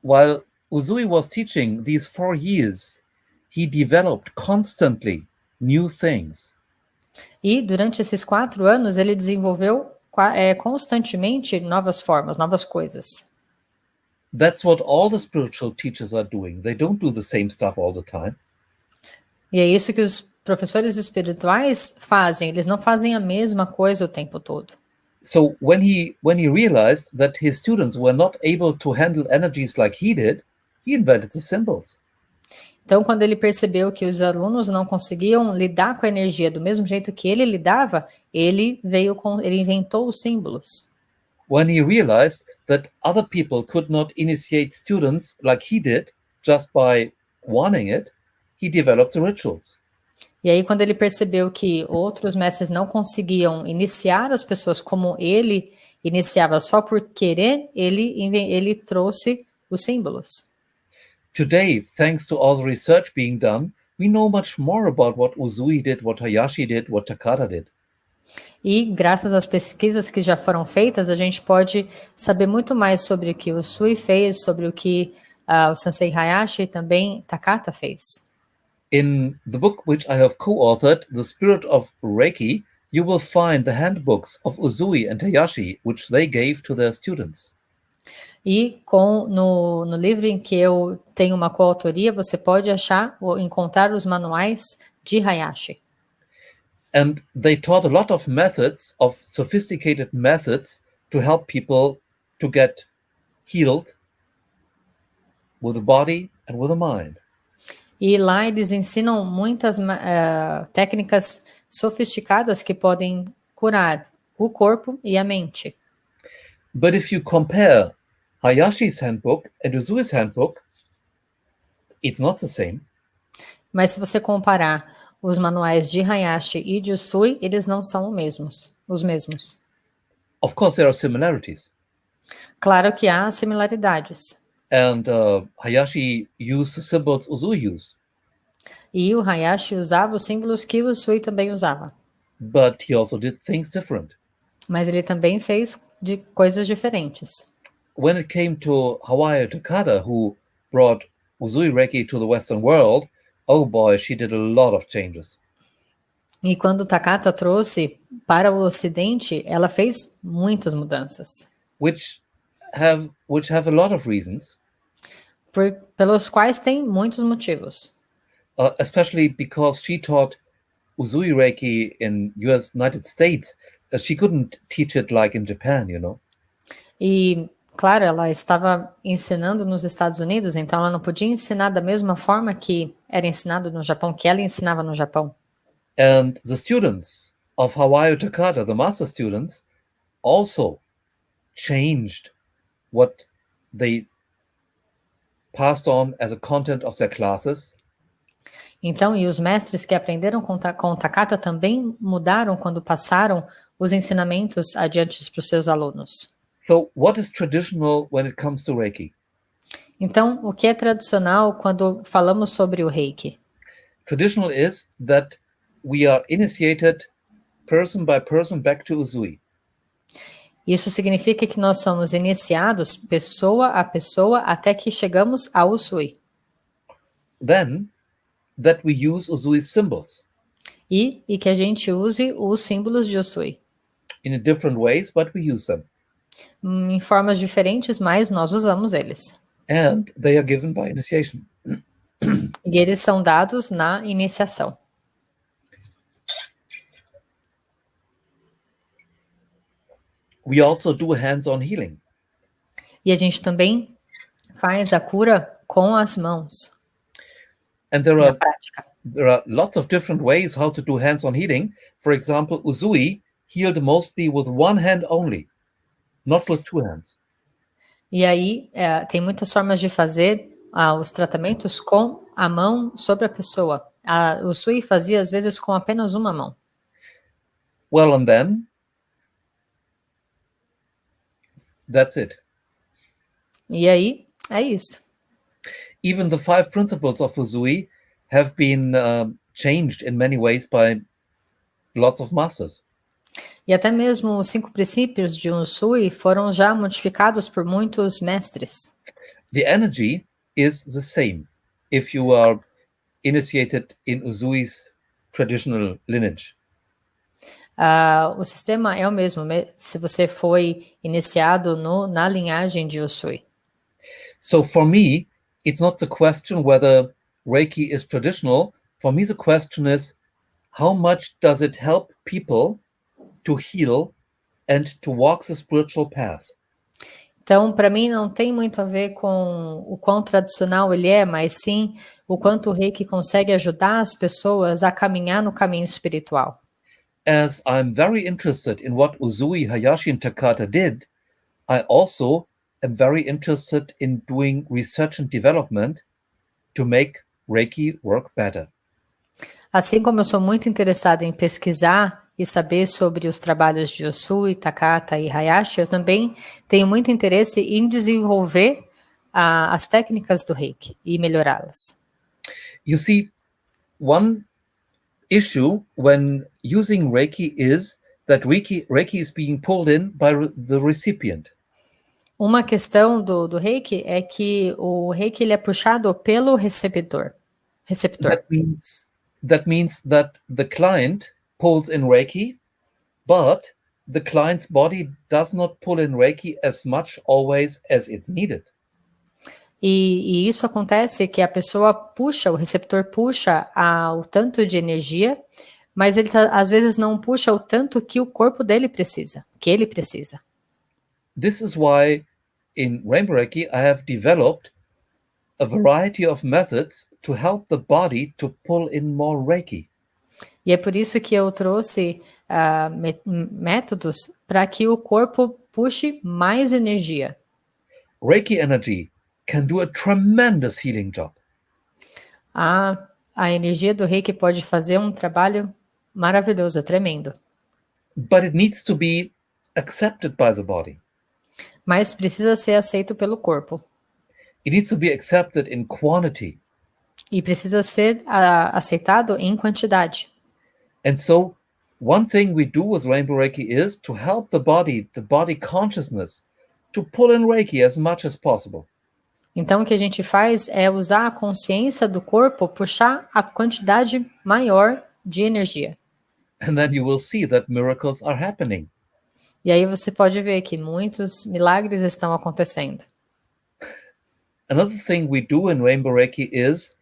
While Usui was teaching these 4 years, he developed constantly new things. E durante esses 4 anos ele desenvolveu constantemente novas formas, novas coisas. That's what all the spiritual teachers are doing. They don't do the same stuff all the time. E é isso que os professores espirituais fazem, eles não fazem a mesma coisa o tempo todo. So when he realized that his students were not able to handle energies like he did, he invented the symbols. Então, quando ele percebeu que os alunos não conseguiam lidar com a energia do mesmo jeito que ele lidava, ele inventou os símbolos. When he realized that other people could not initiate students like he did just by wanting it, he developed the rituals. E aí, quando ele percebeu que outros mestres não conseguiam iniciar as pessoas como ele iniciava só por querer, ele trouxe os símbolos. Today, thanks to all the research being done, we know much more about what Usui did, what Hayashi did, what Takata did. E graças às pesquisas que já foram feitas, a gente pode saber muito mais sobre o que o Usui fez, sobre o que o Sensei Hayashi e também Takata fez. In the book which I have co-authored, The Spirit of Reiki, you will find the handbooks of Usui and Hayashi, which they gave to their students. E no livro em que eu tenho uma coautoria, você pode achar ou encontrar os manuais de Hayashi. And they taught a lot of methods, of sophisticated methods, to help people to get healed with the body and with the mind. E lá eles ensinam muitas técnicas sofisticadas que podem curar o corpo e a mente. But if you compare Hayashi's handbook and Usui's handbook, it's not the same. Mas se você comparar os manuais de Hayashi e de Usui, eles não são os mesmos. Of course, there are similarities. Claro que há similaridades. And Hayashi used the symbols Usui used. E o Hayashi usava os símbolos que o Usui também usava. But he also did things different. Mas ele também fez de coisas diferentes. When it came to Hawayo Takada, who brought Usui Reiki to the Western world, oh boy, she did a lot of changes. E quando Takata trouxe para o Ocidente, ela fez muitas mudanças. Which have a lot of reasons. Pelos quais tem muitos motivos. Especially because she taught Usui Reiki in United States. She couldn't teach it like in Japan, you know. E, claro, ela estava ensinando nos Estados Unidos, então ela não podia ensinar da mesma forma que era ensinado no Japão, que ela ensinava no Japão. And the students of Hawayo Takada, the master students, also changed what they passed on as a content of their classes. Então, e os mestres que aprenderam com Takata também mudaram quando passaram os ensinamentos adiante para os seus alunos. So, what is traditional when it comes to Reiki? Então, o que é tradicional quando falamos sobre o Reiki? Traditional is that we are initiated person by person back to Usui. Isso significa que nós somos iniciados pessoa a pessoa até que chegamos ao Usui. Then, that we use Usui's symbols. E que a gente use os símbolos de Usui. In different ways, but we use them. Em formas diferentes, mas nós usamos eles. And they are given by initiation. E eles são dados na iniciação. We also do hands-on healing. E a gente também faz a cura com as mãos. And there are lots of different ways how to do hands-on healing. For example, Usui healed mostly with one hand only, not with two hands. E aí, tem muitas formas de fazer os tratamentos com a mão sobre a pessoa. O Usui fazia, às vezes, com apenas uma mão. Well, and then, that's it. E aí, é isso. Even the 5 principles of Usui have been changed in many ways by lots of masters. E até mesmo os 5 princípios de Usui foram já modificados por muitos mestres. The energy is the same if you are initiated in Usui's traditional lineage. O sistema é o mesmo se você foi iniciado na linhagem de Usui. So for me, it's not the question whether Reiki is traditional. For me, the question is, how much does it help people to heal and to walk the spiritual path? Então, para mim, não tem muito a ver com o quão tradicional ele é, mas sim o quanto o Reiki consegue ajudar as pessoas a caminhar no caminho espiritual. As I'm very interested in what Usui, Hayashi, and Takata did, I also am very interested in doing research and development to make Reiki work better. Assim como eu sou muito interessada em pesquisar e saber sobre os trabalhos de Usui, Takata e Hayashi, eu também tenho muito interesse em desenvolver as técnicas do Reiki e melhorá-las. You see, one issue when using Reiki is that Reiki is being pulled in by the recipient. Uma questão do Reiki é que o Reiki ele é puxado pelo receptor. That means that the client pulls in Reiki, but the client's body does not pull in Reiki as much always as it's needed. E isso acontece que a pessoa puxa, o receptor puxa o tanto de energia, mas ele às vezes não puxa o tanto que o corpo dele precisa, que ele precisa. This is why in Rainbow Reiki I have developed a variety of methods to help the body to pull in more Reiki. E é por isso que eu trouxe métodos para que o corpo puxe mais energia. Reiki energy can do a tremendous healing job. A energia do Reiki pode fazer um trabalho maravilhoso, tremendo. But it needs to be accepted by the body. mas precisa ser aceito pelo corpo. It needs to be accepted in quantity. E precisa ser aceitado em quantidade. And so one thing we do with Rainbow Reiki is to help the body consciousness, to pull in Reiki as much as possible. Então, o que a gente faz é usar a consciência do corpo, puxar a quantidade maior de energia. And then you will see that miracles are happening. E aí você pode ver que muitos milagres estão acontecendo. Another thing we do in Rainbow Reiki is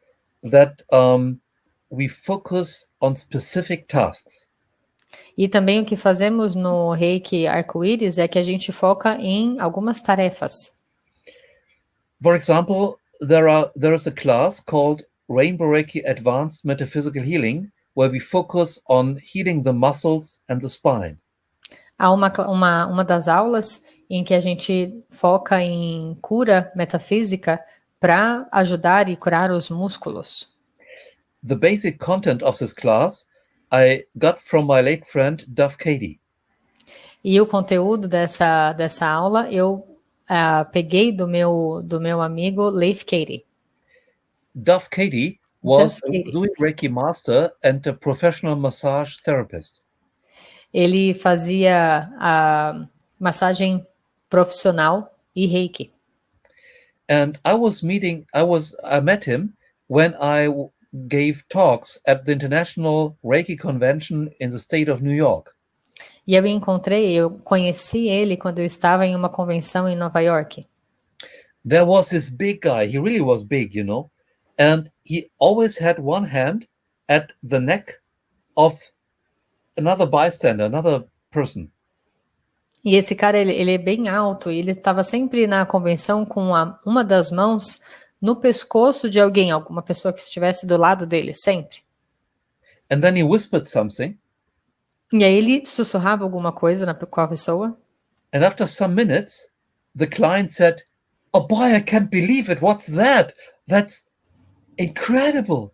that we focus on specific tasks. E também o que fazemos no Reiki Arco-Íris é que a gente foca em algumas tarefas. For example, there is a class called Rainbow Reiki Advanced Metaphysical Healing, where we focus on healing the muscles and the spine. Há uma das aulas em que a gente foca em cura metafísica para ajudar e curar os músculos. The basic content of this class I got from my late friend Duff Katie. E o conteúdo dessa aula eu peguei do meu amigo Leif Katie. Duff Katie was a Usui Reiki master and a professional massage therapist. Ele fazia a massagem profissional e Reiki. And I met him when I gave talks at the International Reiki Convention in the state of New York. E eu conheci ele quando eu estava em uma convenção em Nova York. There was this big guy, he really was big, you know, and he always had one hand at the neck of another bystander, another person. E esse cara, ele é bem alto, e ele estava sempre na convenção com uma das mãos no pescoço de alguém, alguma pessoa que estivesse do lado dele, sempre. And then he whispered something. E aí ele sussurrava alguma coisa com a pessoa. And after some minutes, the client said, "Oh boy, I can't believe it. What's that? That's incredible."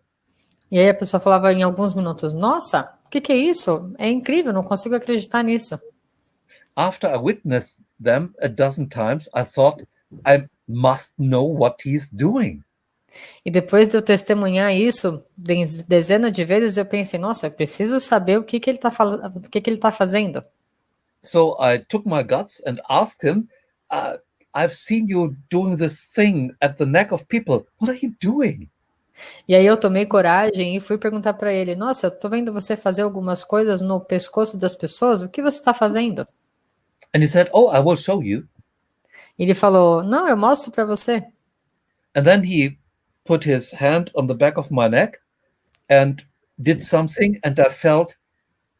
E aí a pessoa falava em alguns minutos, nossa, o que é isso? É incrível, não consigo acreditar nisso. After I witnessed them a dozen times, I thought, I must know what he's doing. E depois de eu testemunhar isso dezenas de vezes, eu pensei, nossa, eu preciso saber o que ele está fazendo. So I took my guts and asked him, I've seen you doing this thing at the neck of people. What are you doing? E aí eu tomei coragem e fui perguntar para ele, nossa, eu tô vendo você fazer algumas coisas no pescoço das pessoas, o que você está fazendo? And he said, "Oh, I will show you." Ele falou, não, eu mostro para você. And then he put his hand on the back of my neck and did something, and I felt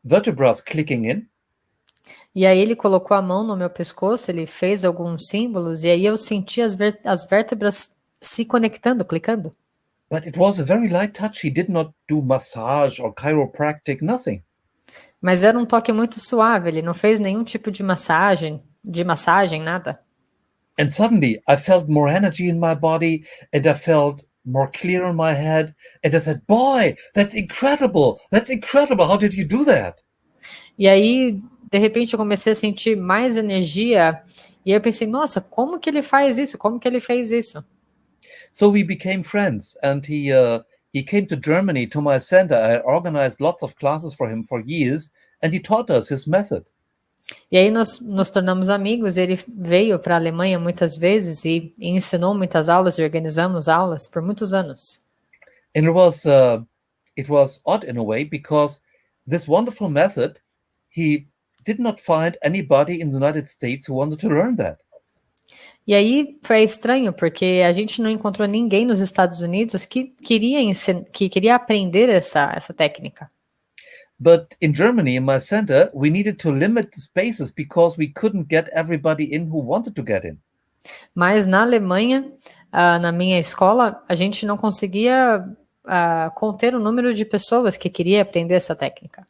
vertebrae clicking in. E aí ele colocou a mão no meu pescoço, ele fez alguns símbolos, e aí eu senti as vértebras se conectando, clicando. But it was a very light touch. He did not do massage or chiropractic, nothing. Mas era um toque muito suave, ele não fez nenhum tipo de massagem, nada. And suddenly I felt more energy in my body, and I felt more clear in my head. And I said, "Boy, that's incredible. That's incredible. How did you do that?" E aí, de repente, eu comecei a sentir mais energia, e eu pensei, nossa, como que ele faz isso? Como que ele fez isso? So we became friends, and he came to Germany, to my center. I organized lots of classes for him for years, and he taught us his method. E aí nós nos tornamos amigos, ele veio para a Alemanha muitas vezes e ensinou muitas aulas e organizamos aulas por muitos anos. And it was odd in a way, because this wonderful method, he did not find anybody in the United States who wanted to learn that. E aí foi estranho, porque a gente não encontrou ninguém nos Estados Unidos que queria aprender essa técnica. But in Germany, in my center, we needed to limit the spaces because we couldn't get everybody in who wanted to get in. Mas na Alemanha, na minha escola, a gente não conseguia conter o número de pessoas que queria aprender essa técnica.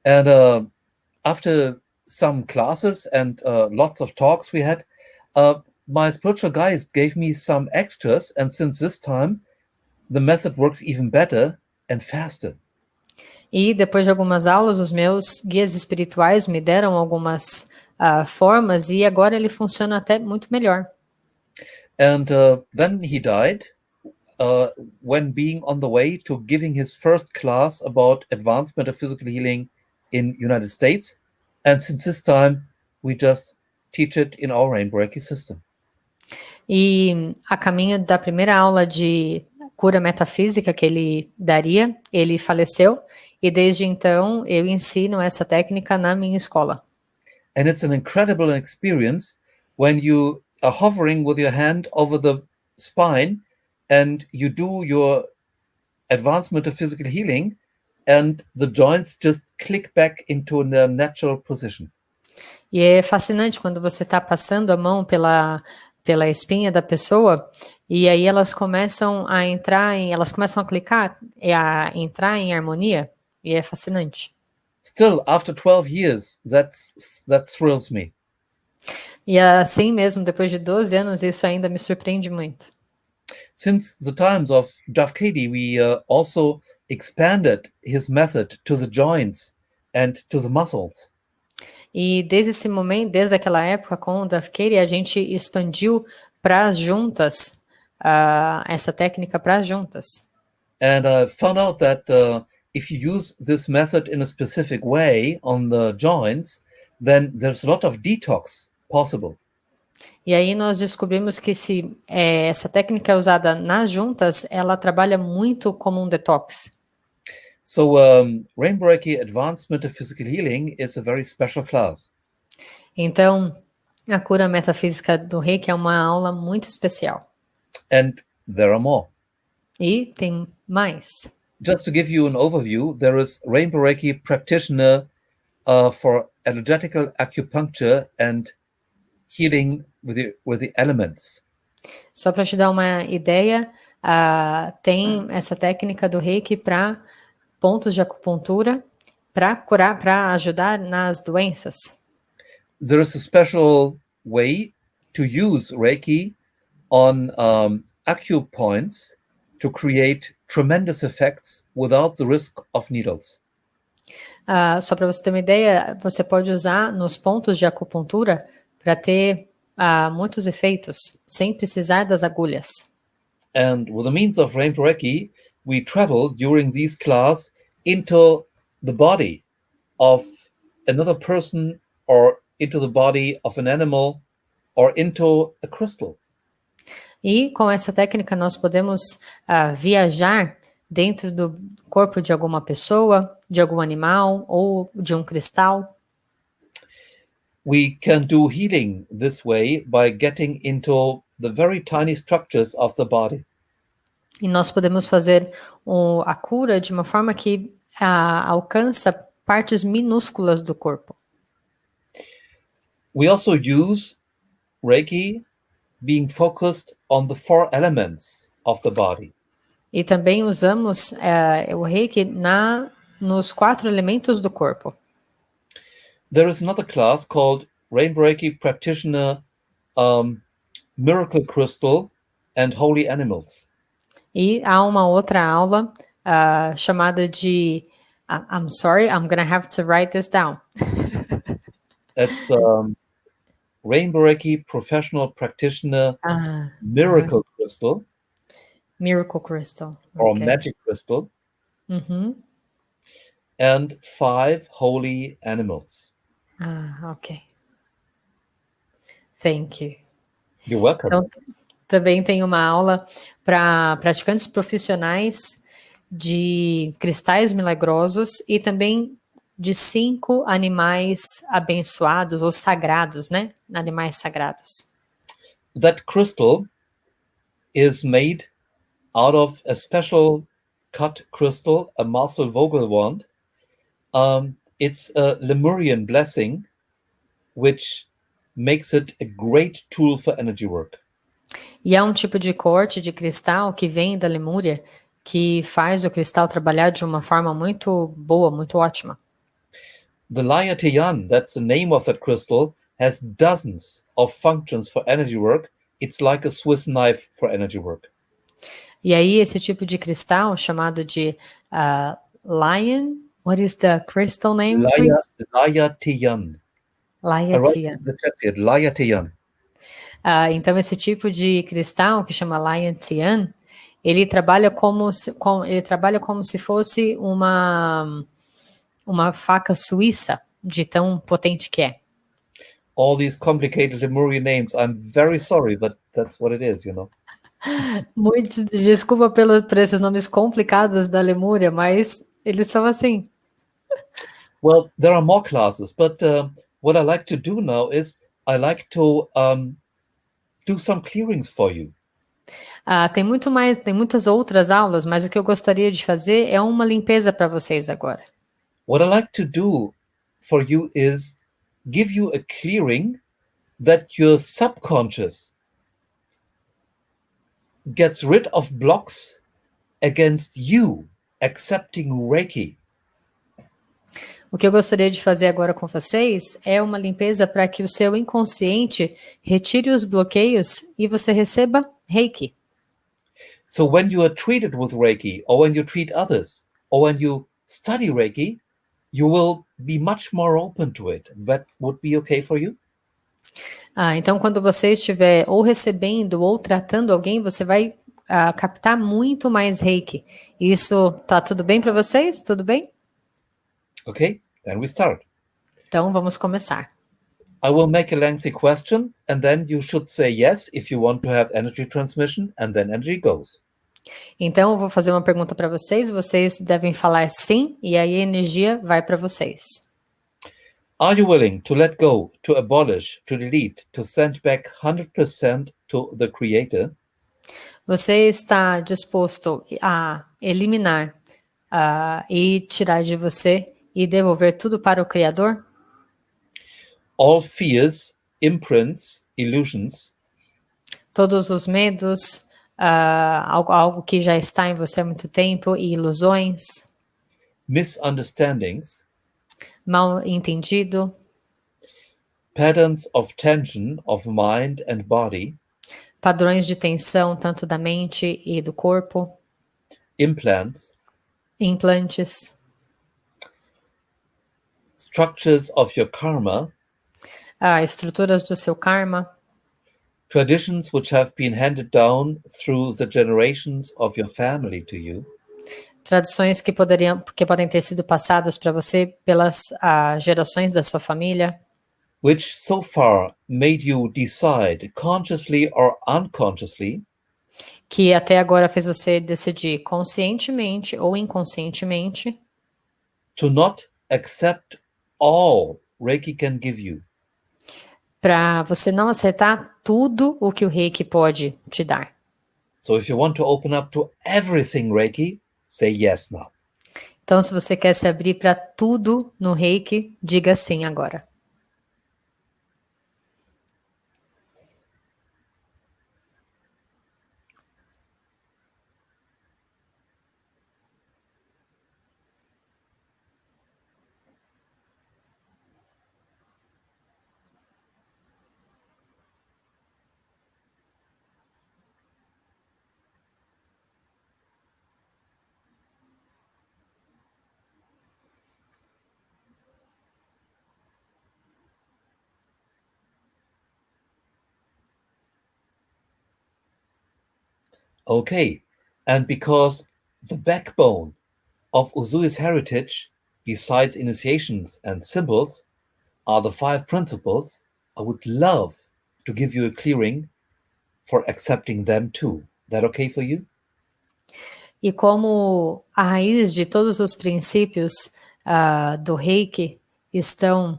And after some classes and lots of talks we had, my spiritual guides gave me some extras, and since this time, the method works even better and faster. E depois de algumas aulas, os meus guias espirituais me deram algumas formas e agora ele funciona até muito melhor. And then he died when being on the way to giving his first class about advanced metaphysical healing in United States. And since this time, we just teach it in our Rainbow Reiki system. E a caminho da primeira aula de cura metafísica que ele daria, ele faleceu, e desde então eu ensino essa técnica na minha escola. And it's an incredible experience when you are hovering with your hand over the spine and you do your advanced metaphysical healing and the joints just click back into their natural position. E é fascinante quando você está passando a mão pela espinha da pessoa e aí elas começam a clicar e a entrar em harmonia, e é fascinante. Still, after 12 years, that thrills me. E assim mesmo, depois de 12 anos, isso ainda me surpreende muito. Since the times of Duff Cady, we also expanded his method to the joints and to the muscles. E desde esse momento, desde aquela época com o Duff Cady, a gente expandiu para as juntas, essa técnica para as juntas. And I found out that if you use this method in a specific way on the joints, then there's a lot of detox possible. E aí nós descobrimos que se essa técnica é usada nas juntas, ela trabalha muito como um detox. So Rainbow Reiki Advanced Metaphysical Healing is a very special class. Então, a cura metafísica do Reiki é uma aula muito especial. And there are more. E tem mais. Just to give you an overview, there is Rainbow Reiki practitioner for energetical acupuncture and healing with the elements. Só para te dar uma ideia, tem essa técnica do Reiki para pontos de acupuntura, para curar, para ajudar nas doenças. There is a special way to use Reiki on acupoints to create tremendous effects without the risk of needles. Só para você ter uma ideia, você pode usar nos pontos de acupuntura para ter muitos efeitos, sem precisar das agulhas. And with the means of Rainbow Reiki, we travel during these class into the body of another person or into the body of an animal or into a crystal. E com essa técnica nós podemos viajar dentro do corpo de alguma pessoa, de algum animal ou de um cristal. We can do healing this way by getting into the very tiny structures of the body. E nós podemos fazer a cura de uma forma que alcança partes minúsculas do corpo. We also use Reiki being focused on the 4 elements of the body. E também usamos o Reiki nos 4 elementos do corpo. There is another class called Rainbow Reiki Practitioner Miracle Crystal and Holy Animals. E há uma outra aula chamada de... I'm sorry, I'm going to have to write this down. That's Rainbow Reiki Professional Practitioner Miracle Crystal. Miracle Crystal. Or Magic Crystal. And 5 Holy Animals. Ok. Thank you. You're welcome. Então, também tem uma aula para praticantes profissionais de cristais milagrosos e também de 5 animais abençoados ou sagrados, né? Animais sagrados. That crystal is made out of a special cut crystal, a Marcel Vogel wand. It's a Lemurian blessing, which makes it a great tool for energy work. E há um tipo de corte de cristal que vem da Lemúria que faz o cristal trabalhar de uma forma muito boa, muito ótima. The Laya-Teyan, that's the name of that crystal, has dozens of functions for energy work. It's like a Swiss knife for energy work. E aí esse tipo de cristal chamado de lion, what is the crystal name, please? Laya-Teyan. I write Lion. in the chat here, Layatian. Então, esse tipo de cristal, que chama Lion, ele trabalha como se fosse uma faca suíça, de tão potente que é. All these complicated Lemurian names, I'm very sorry, but that's what it is, you know. Muito desculpa por esses nomes complicados da Lemúria, mas eles são assim. Well, there are more classes, but what I like to do now is I like to do some clearings for you. Tem muitas outras aulas, mas o que eu gostaria de fazer é uma limpeza para vocês agora. What I like to do for you is give you a clearing that your subconscious gets rid of blocks against you accepting Reiki. O que eu gostaria de fazer agora com vocês é uma limpeza para que o seu inconsciente retire os bloqueios e você receba Reiki. So when you are treated with Reiki, or when you treat others, or when you study Reiki, you will be much more open to it. That would be okay for you? Então, quando você estiver ou recebendo ou tratando alguém, você vai captar muito mais Reiki. Isso tá tudo bem para vocês? Tudo bem? Okay, then we start. Então, vamos começar. I will make a lengthy question, and then you should say yes if you want to have energy transmission, and then energy goes. Então, eu vou fazer uma pergunta para vocês devem falar sim, e aí a energia vai para vocês. Are you willing to let go, to abolish, to delete, to send back 100% to the Creator? Você está disposto a eliminar e tirar de você e devolver tudo para o Criador? All fears, imprints, illusions, Todos os medos, algo que já está em você há muito tempo, e ilusões, misunderstandings, mal entendido, patterns of tension of mind and body, padrões de tensão tanto da mente e do corpo, implants, implantes, structures of your karma, estruturas do seu karma, traditions which have been handed down through the generations of your family to you, tradições que podem ter sido passadas para você pelas gerações da sua família, which so far made you decide consciously or unconsciously que até agora fez você decidir conscientemente ou inconscientemente to not accept all Reiki can give you. para você não aceitar tudo o que o Reiki pode te dar. So if you want to open up to everything Reiki, say yes now. Então, se você quer se abrir para tudo no Reiki, diga sim agora. Okay, and because the backbone of Usui's heritage, besides initiations and symbols, are the 5 principles, I would love to give you a clearing for accepting them too. That okay for you? E como a raiz de todos os princípios do Reiki estão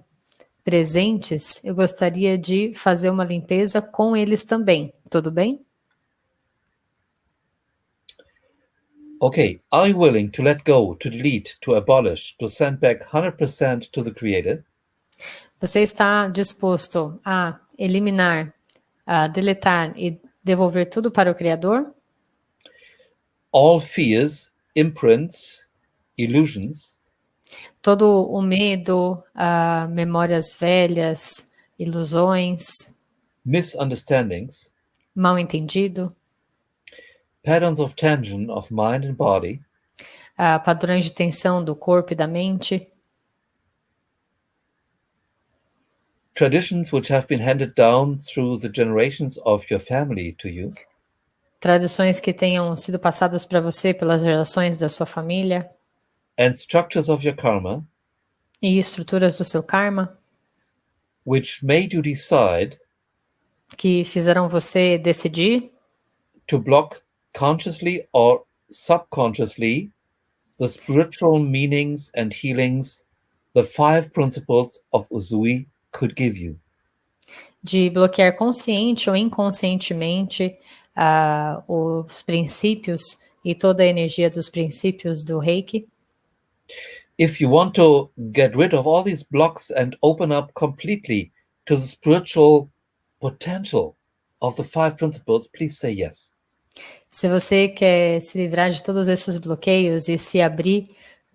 presentes, eu gostaria de fazer uma limpeza com eles também. Tudo bem? Okay, are you willing to let go, to delete, to abolish, to send back 100% to the Creator? Você está disposto a eliminar, a deletar e devolver tudo para o Criador? All fears, imprints, illusions, Todo o medo, memórias velhas, ilusões, misunderstandings, mal entendido, patterns of tension of mind and body, padrões de tensão do corpo e da mente, traditions which have been handed down through the generations of your family to you, Tradições que tenham sido passadas para você pelas gerações da sua família and structures of your karma, e estruturas do seu karma which made you decide que fizeram você decidir to block consciously or subconsciously the spiritual meanings and healings the 5 principles of Usui could give you. de bloquear consciente ou inconscientemente os princípios e toda a energia dos princípios do Reiki. If you want to get rid of all these blocks and open up completely to the spiritual potential of the 5 principles, please say yes. Se você quer se livrar de todos esses bloqueios e se abrir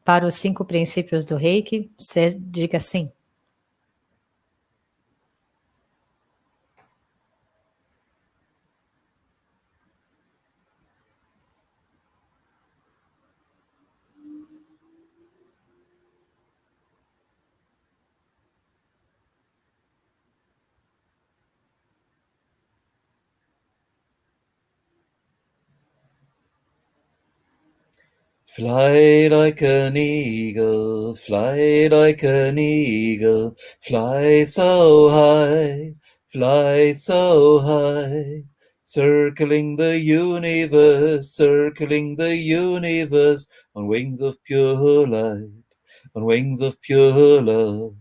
para os 5 princípios do Reiki, você diga sim. Fly like an eagle, fly like an eagle, fly so high, circling the universe on wings of pure light, on wings of pure love.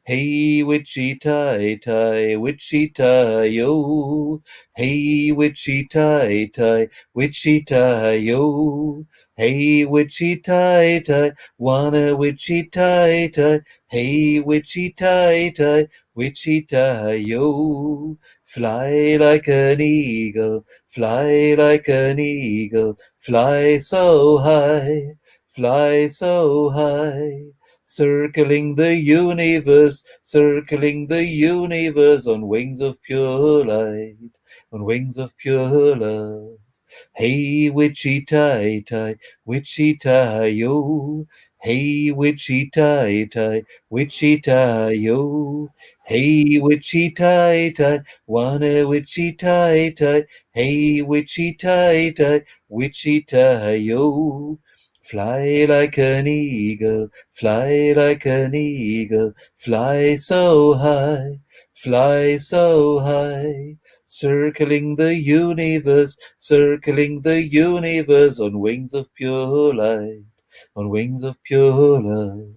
Hey, witchy tie tie, witchy tie yo. Hey, witchy tie tie, witchy tie yo. Hey, witchy tie tie, wanna witchy tie tie. Hey, witchy tie tie, witchy tie yo. Fly like an eagle, fly like an eagle, fly so high, fly so high. Circling the universe on wings of pure light, on wings of pure love. Hey, witchy tie tie, witchy tie yo. Hey, witchy tie tie, witchy tie yo. Hey, witchy tie tie, wanna witchy tie tie. Hey, witchy tie tie, witchy tie yo. Fly like an eagle, fly like an eagle, fly so high, circling the universe on wings of pure light, on wings of pure love.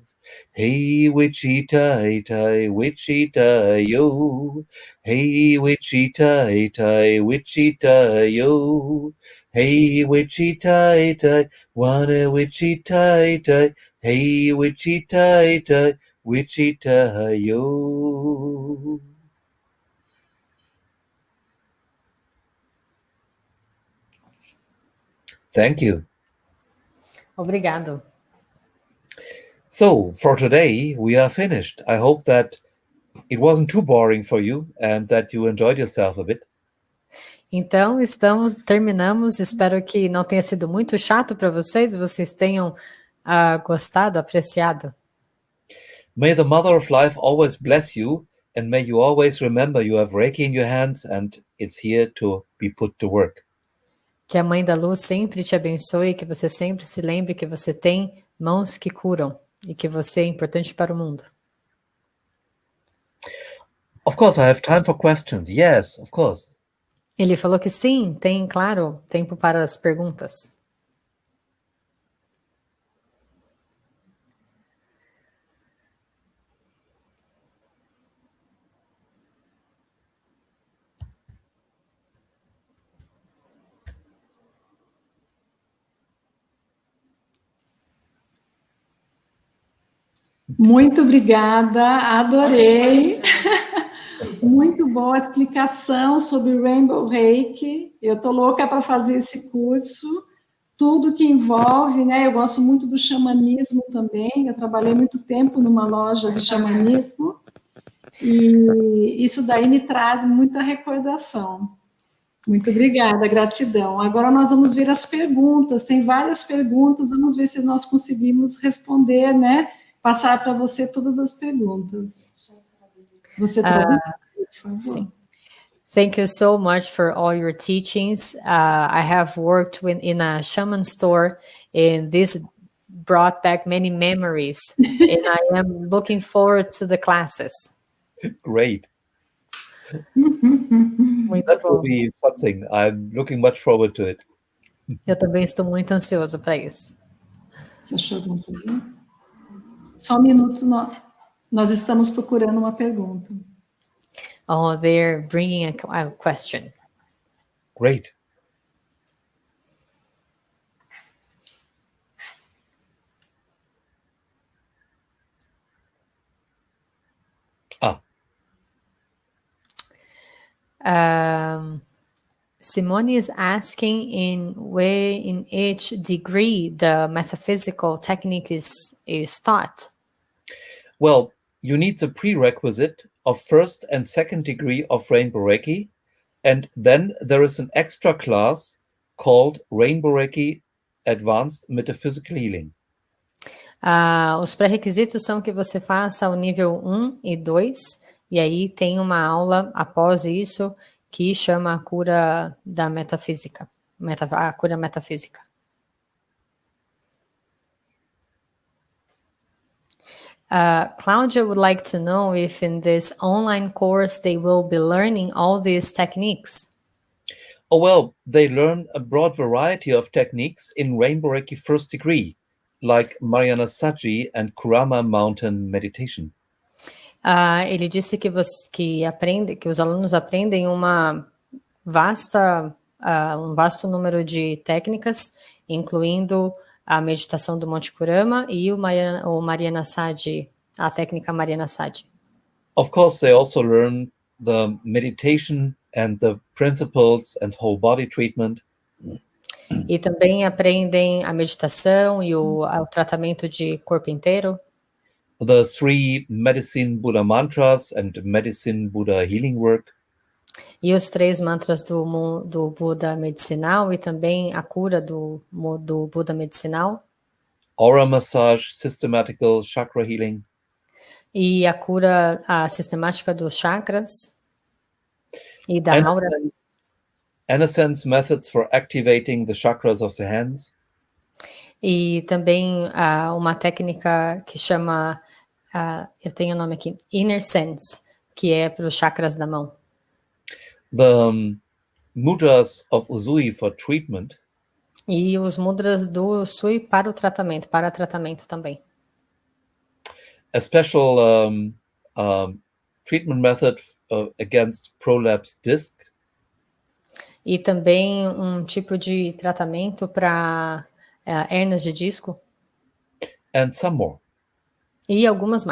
Hey, witchy tie tie, witchy tie yo. Hey, witchy tie tie, witchy tie yo. Hey, witchy tie tie, wanna witchy tie tie. Hey, witchy tie tie, witchy tie yo. Thank you. Obrigado. So, for today, we are finished. I hope that it wasn't too boring for you and that you enjoyed yourself a bit. Então, terminamos. Espero que não tenha sido muito chato para vocês tenham gostado, apreciado. May the Mother of Life always bless you, and may you always remember you have Reiki in your hands and it's here to be put to work. Que a Mãe da Luz sempre te abençoe, que você sempre se lembre que você tem mãos que curam e que você é importante para o mundo. Of course, I have time for questions. Yes, of course. Ele falou que sim, tem, claro, tempo para as perguntas. Muito obrigada, adorei. Muito boa a explicação sobre Rainbow Reiki. Eu estou louca para fazer esse curso. Tudo que envolve, né? Eu gosto muito do xamanismo também. Eu trabalhei muito tempo numa loja de xamanismo. E isso daí me traz muita recordação. Muito obrigada, gratidão. Agora nós vamos ver as perguntas. Tem várias perguntas. Vamos ver se nós conseguimos responder, né? Passar para você todas as perguntas. Você traduz, por favor? Sim. Thank you so much for all your teachings. I have worked in a shaman store, and this brought back many memories, and I am looking forward to the classes. Great. Muito That will bom. be something. I'm looking much forward to it. Eu também estou muito ansioso para isso. Você achou alguma pergunta? Só um minuto, nós estamos procurando uma pergunta. Oh, they're bringing a question. Great. Simone is asking in each degree the metaphysical technique is taught. Well, you need the prerequisite of first and second degree of Rainbow Reiki, and then there is an extra class called Rainbow Reiki Advanced Metaphysical Healing. Os pré-requisitos são que você faça o nível 1 e 2, e aí tem uma aula após isso que chama a cura da metafísica, a cura metafísica. Claudia would like to know if in this online course they will be learning all these techniques. Oh, well, they learn a broad variety of techniques in Rainbow Reiki first degree, like Mariana Saji and Kurama Mountain Meditation. Ele disse que os alunos aprendem um vasto número de técnicas, incluindo a meditação do Monte Kurama e o Mariana Saji, a técnica Mariana Saji. Of course, they also learn the meditation and the principles and whole body treatment. E também aprendem a meditação e o tratamento de corpo inteiro. The 3 Medicine Buddha mantras and Medicine Buddha healing work. E os 3 mantras do Buda medicinal e também a cura do Buda medicinal. Aura massage, systematical chakra healing. E a cura sistemática dos chakras e da aura. Innocence methods for activating the chakras of the hands. E também uma técnica que chama, eu tenho o nome aqui, Inner Sense, que é para os chakras da mão. The mudras of Usui for treatment. E os mudras do Usui para tratamento também. A special treatment method against prolapse disc. E também um tipo de tratamento para hérnias de disco. And some more. E algumas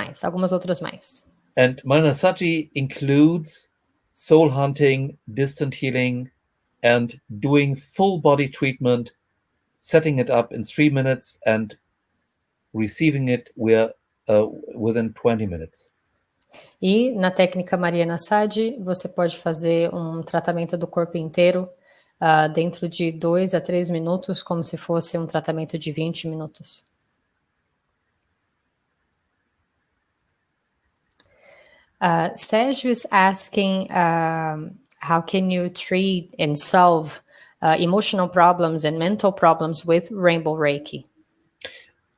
outras mais. And Manasaji includes soul hunting, distant healing, and doing full body treatment, setting it up in 3 minutes and receiving it within 20 minutes. E na técnica Mariana Saji, você pode fazer um tratamento do corpo inteiro dentro de 2 a 3 minutos, como se fosse um tratamento de 20 minutos. Sérgio is asking how can you treat and solve emotional problems and mental problems with Rainbow Reiki?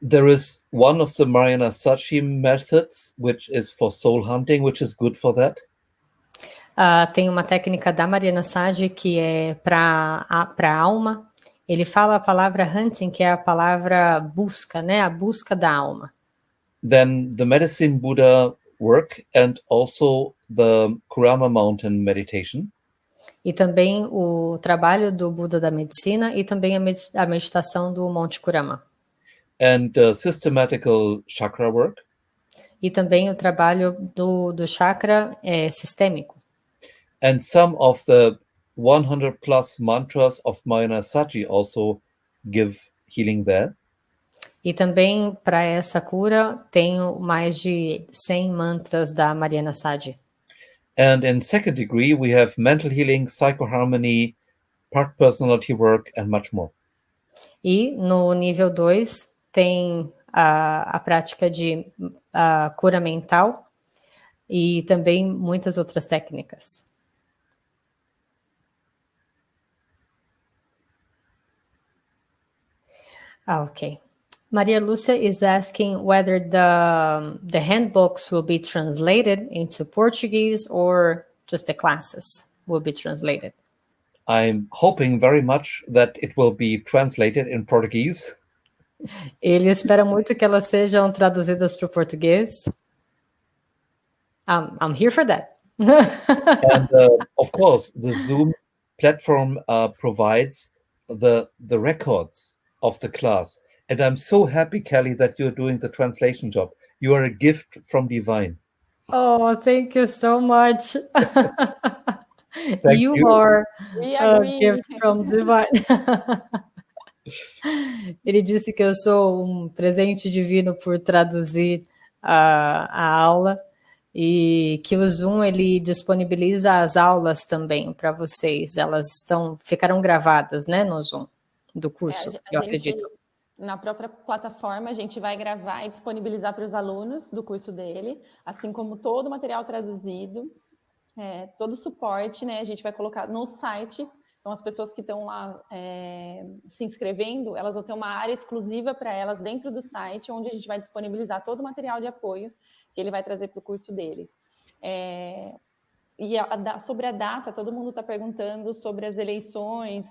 There is one of the Mariana Saji methods, which is for soul hunting, which is good for that. Tem uma técnica da Mariana Saji que é para a alma. Ele fala a palavra hunting, que é a palavra busca, né? A busca da alma. Then the Medicine Buddha work and also the Kurama Mountain meditation. E também o trabalho do Buda da medicina e também a meditação do Monte Kurama. And systematical chakra work. E também o trabalho do chakra sistêmico. And some of the 100 plus mantras of Mariana Saji also give healing there. E também para essa cura tenho mais de 100 mantras da Mariana Saji. And in second degree we have mental healing, psychoharmony, part personality work and much more. E no nível 2 tem a prática de cura mental, e também muitas outras técnicas. Okay. Maria Lúcia is asking whether the handbooks will be translated into Portuguese or just the classes will be translated. I'm hoping very much that it will be translated in Portuguese. Ele espera muito que elas sejam traduzidas para o português. I'm here for that. And of course, the Zoom platform provides the records of the class. And I'm so happy, Kelly, that you're doing the translation job. You are a gift from divine. Oh, thank you so much. Thank you. Are We a agree. gift from divine. Ele disse que eu sou um presente divino por traduzir a aula e que o Zoom ele disponibiliza as aulas também para vocês. Elas ficarão gravadas, né, no Zoom do curso, eu acredito. Na própria plataforma, a gente vai gravar e disponibilizar para os alunos do curso dele, assim como todo o material traduzido, todo o suporte, né? A gente vai colocar no site. Então, as pessoas que estão lá se inscrevendo, elas vão ter uma área exclusiva para elas dentro do site, onde a gente vai disponibilizar todo o material de apoio que ele vai trazer para o curso dele. E sobre a data, todo mundo está perguntando sobre as eleições,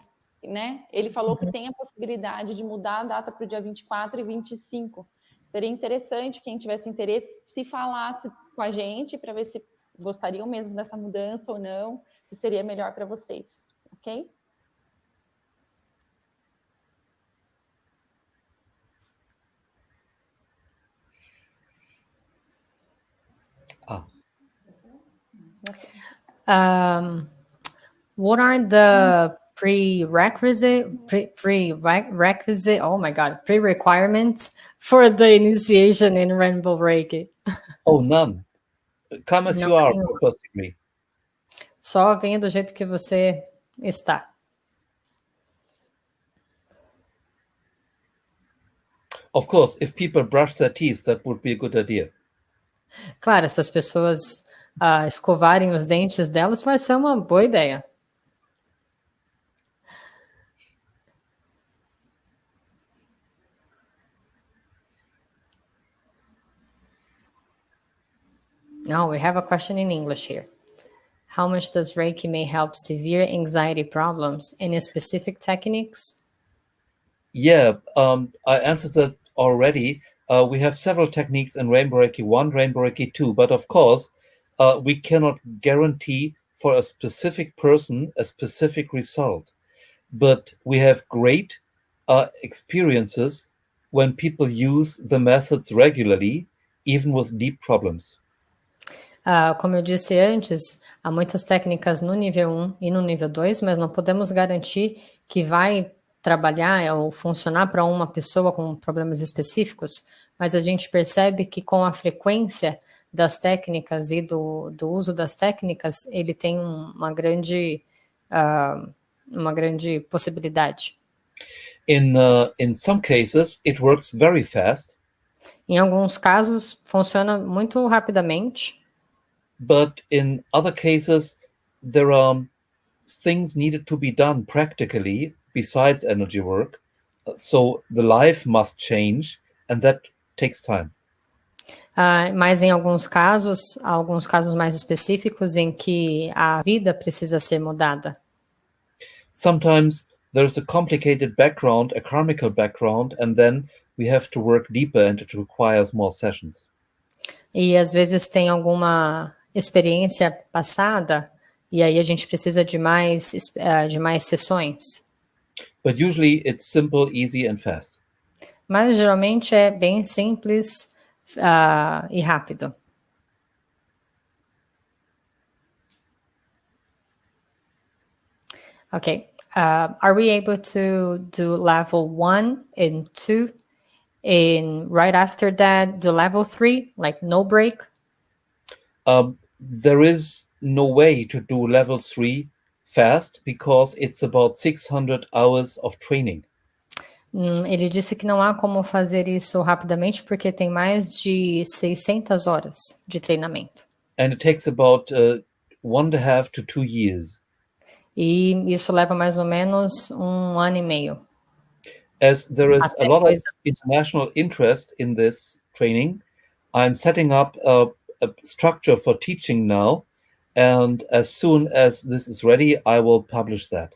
né? Ele falou que tem a possibilidade de mudar a data para o dia 24 e 25. Seria interessante quem tivesse interesse se falasse com a gente para ver se gostariam mesmo dessa mudança ou não, se seria melhor para vocês, ok? What are the prerequisites, pre-requirements for the initiation in Rainbow Reiki? Oh, none. Come as you are for first degree. Só venha do jeito que você está. Of course, if people brush their teeth, that would be a good idea. Claro, se as pessoas escovarem os dentes delas, vai ser uma boa ideia. Now we have a question in English here. How much does Reiki may help severe anxiety problems? Any specific techniques? Yeah, I answered that already. We have several techniques in Rainbow Reiki 1, Rainbow Reiki 2, but of course, we cannot guarantee for a specific person a specific result. But we have great experiences when people use the methods regularly, even with deep problems. Como eu disse antes, há muitas técnicas no nível 1 e no nível 2, mas não podemos garantir que vai trabalhar ou funcionar para uma pessoa com problemas específicos, mas a gente percebe que com a frequência das técnicas e do uso das técnicas, ele tem uma grande possibilidade. In some cases, it works very fast. Em alguns casos, funciona muito rapidamente. But in other cases, there are things needed to be done practically besides energy work. So the life must change, and that takes time. Mas em alguns casos mais específicos em que a vida precisa ser mudada. Sometimes there's a complicated background, a karmical background, and then we have to work deeper and it requires more sessions. E às vezes tem alguma experiência passada e aí a gente precisa de mais sessões. But usually it's simple, easy and fast. Mas geralmente é bem simples e rápido. Okay. Are we able to do level 1 and 2 and right after that do level 3, like no break? There is no way to do level 3 fast because it's about 600 hours of training. Ele disse que não há como fazer isso rapidamente porque tem mais de 600 horas de treinamento. and it takes about 1.5 to 2 years. E isso leva mais ou menos 1 ano e meio. As there is a Até lot of 2 anos. international interest in this training, I'm setting up a structure for teaching now, and as soon as this is ready, I will publish that.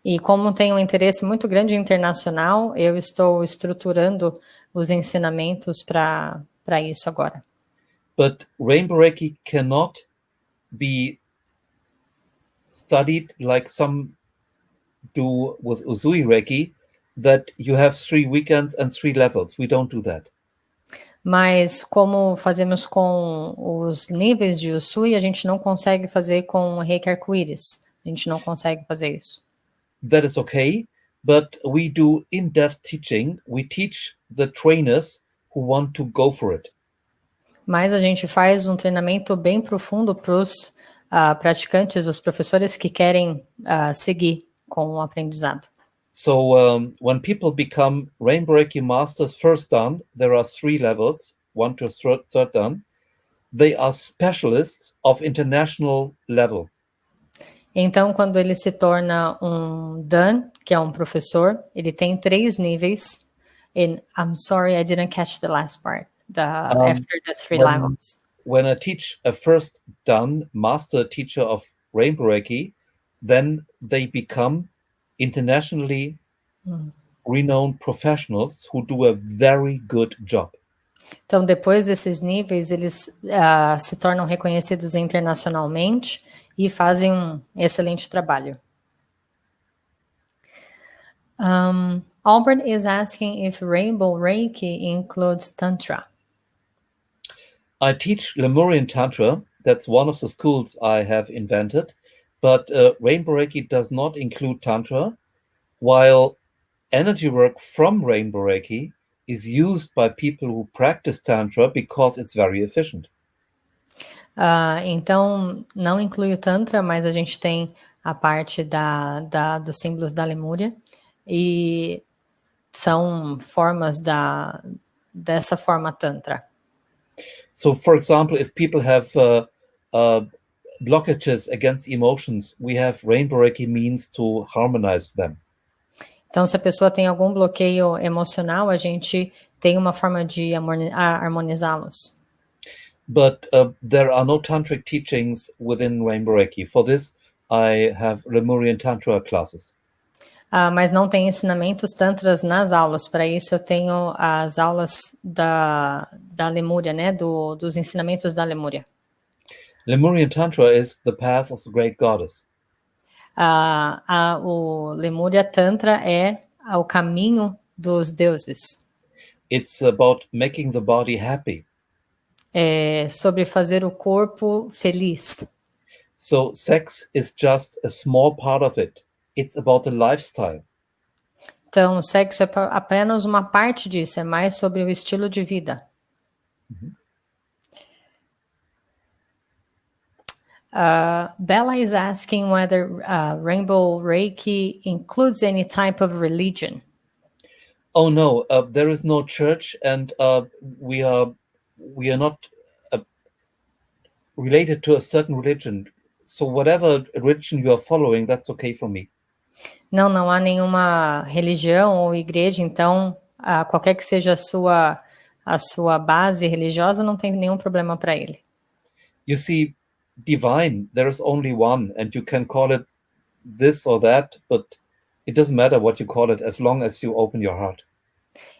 E como tem um interesse muito grande internacional, eu estou estruturando os ensinamentos para isso agora. But Rainbow Reiki cannot be studied like some do with Usui Reiki, that you have 3 weekends and 3 levels. We don't do that. Mas como fazemos com os níveis de Usui, a gente não consegue fazer com o Reiki Arco-Íris. A gente não consegue fazer isso. That is okay, but we do in-depth teaching. We teach the trainers who want to go for it. Mas a gente faz um treinamento bem profundo para os praticantes, os professores que querem seguir com o aprendizado. So when people become Rainbow Reiki Masters first dan, there are 3 levels, 1 to third dan. They are specialists of international level. Então, quando ele se torna um Dan, que é um professor, ele tem 3 níveis. And I'm sorry, I didn't catch the last part. After the 3 levels. When I teach a first dan master teacher of Rainbow Reiki, then they become internationally renowned professionals who do a very good job. Então, depois desses níveis, eles se tornam reconhecidos internacionalmente e fazem um excelente trabalho. Albert is asking if Rainbow Reiki includes Tantra. I teach Lemurian Tantra. That's one of the schools I have invented. But Rainbow Reiki does not include Tantra, while energy work from Rainbow Reiki is used by people who practice Tantra because it's very efficient. Então, não inclui o Tantra, mas a gente tem a parte dos símbolos da Lemúria, e são formas dessa forma Tantra. So, for example, if people have blockages against emotions, we have Rainbow Reiki means to harmonize them. Então, se a pessoa tem algum bloqueio emocional, a gente tem uma forma de harmonizá-los. But there are no tantric teachings within Rainbow Reiki. For this, I have Lemurian Tantra classes. Mas não tem ensinamentos tantras nas aulas. Para isso, eu tenho as aulas da Lemúria, né? Dos ensinamentos da Lemúria. Lemurian Tantra is the path of the great goddess. O Lemúria Tantra é o caminho dos deuses. It's about making the body happy. É sobre fazer o corpo feliz. So sex is just a small part of it. It's about the lifestyle. Então, o sexo é apenas uma parte disso, é mais sobre o estilo de vida. Bella is asking whether Rainbow Reiki includes any type of religion. Oh no, there is no church, and we are not related to a certain religion. So whatever religion you are following, that's okay for me. Não há nenhuma religião ou igreja, então qualquer que seja a sua base religiosa, não tem nenhum problema para ele. You see, divine, there is only one, and you can call it this or that, but it doesn't matter what you call it as long as you open your heart.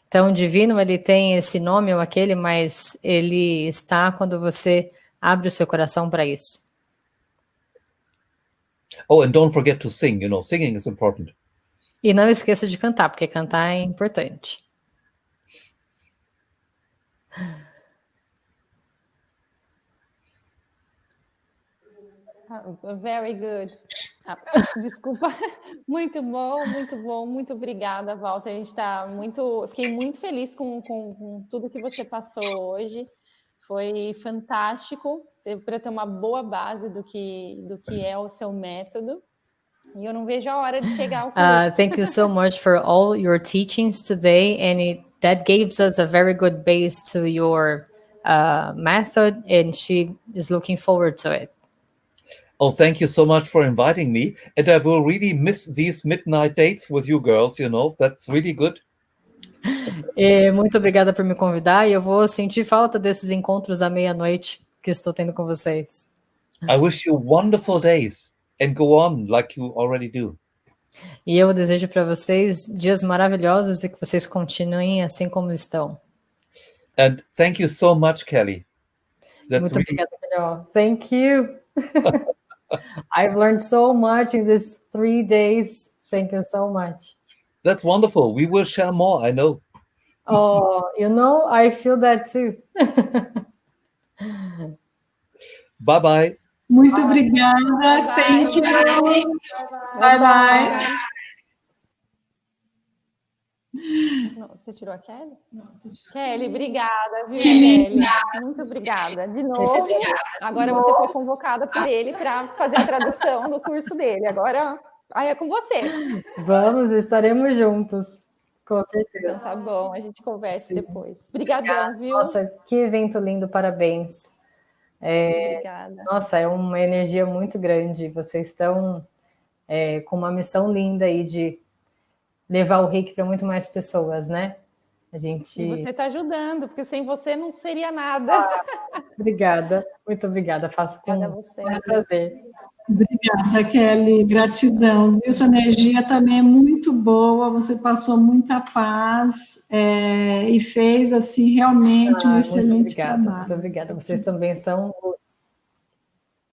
Então, o divino, ele tem esse nome ou aquele, mas ele está quando você abre o seu coração para isso. Oh, and don't forget to sing. You know, singing is important. E não esqueça de cantar, porque cantar é importante. Very good. Desculpa. Muito bom, muito obrigada, Walter. A gente está fiquei muito feliz com tudo que você passou hoje. Foi fantástico para ter uma boa base do que é o seu método. E eu não vejo a hora de chegar ao curso. Thank you so much for all your teachings today, and that gives us a very good base to your method, and she is looking forward to it. Oh, thank you so much for inviting me. And I will really miss these midnight dates with you girls, you know, that's really good. Muito obrigada por me convidar, e eu vou sentir falta desses encontros à meia-noite que estou tendo com vocês. I wish you wonderful days and go on like you already do. E eu desejo para vocês dias maravilhosos e que vocês continuem assim como estão. And thank you so much, Kelly. That's Muito really... obrigada, Carol. Thank you. I've learned so much in these 3 days. Thank you so much. That's wonderful. We will share more, I know. Oh, you know, I feel that too. Bye-bye. Muito obrigada. Thank you. Bye-bye. Você tirou a Kelly? Kelly, obrigada, viu, Que Kelly? linda. Muito obrigada. De novo, agora você foi convocada por ele para fazer a tradução do curso dele. Agora, aí é com você. Vamos, estaremos juntos. Com certeza. Então tá bom, a gente conversa Sim. depois. Obrigadão, viu? Nossa, que evento lindo, parabéns. Obrigada. Nossa, é uma energia muito grande. Vocês estão com uma missão linda aí de levar o Reiki para muito mais pessoas, né? A gente... E você está ajudando, porque sem você não seria nada. Obrigada, muito obrigada. Faço com muito prazer. Obrigada, Kelly. Gratidão. Viu? Sua energia também é muito boa. Você passou muita paz e fez assim realmente um excelente trabalho. Muito obrigada. Vocês também são luz.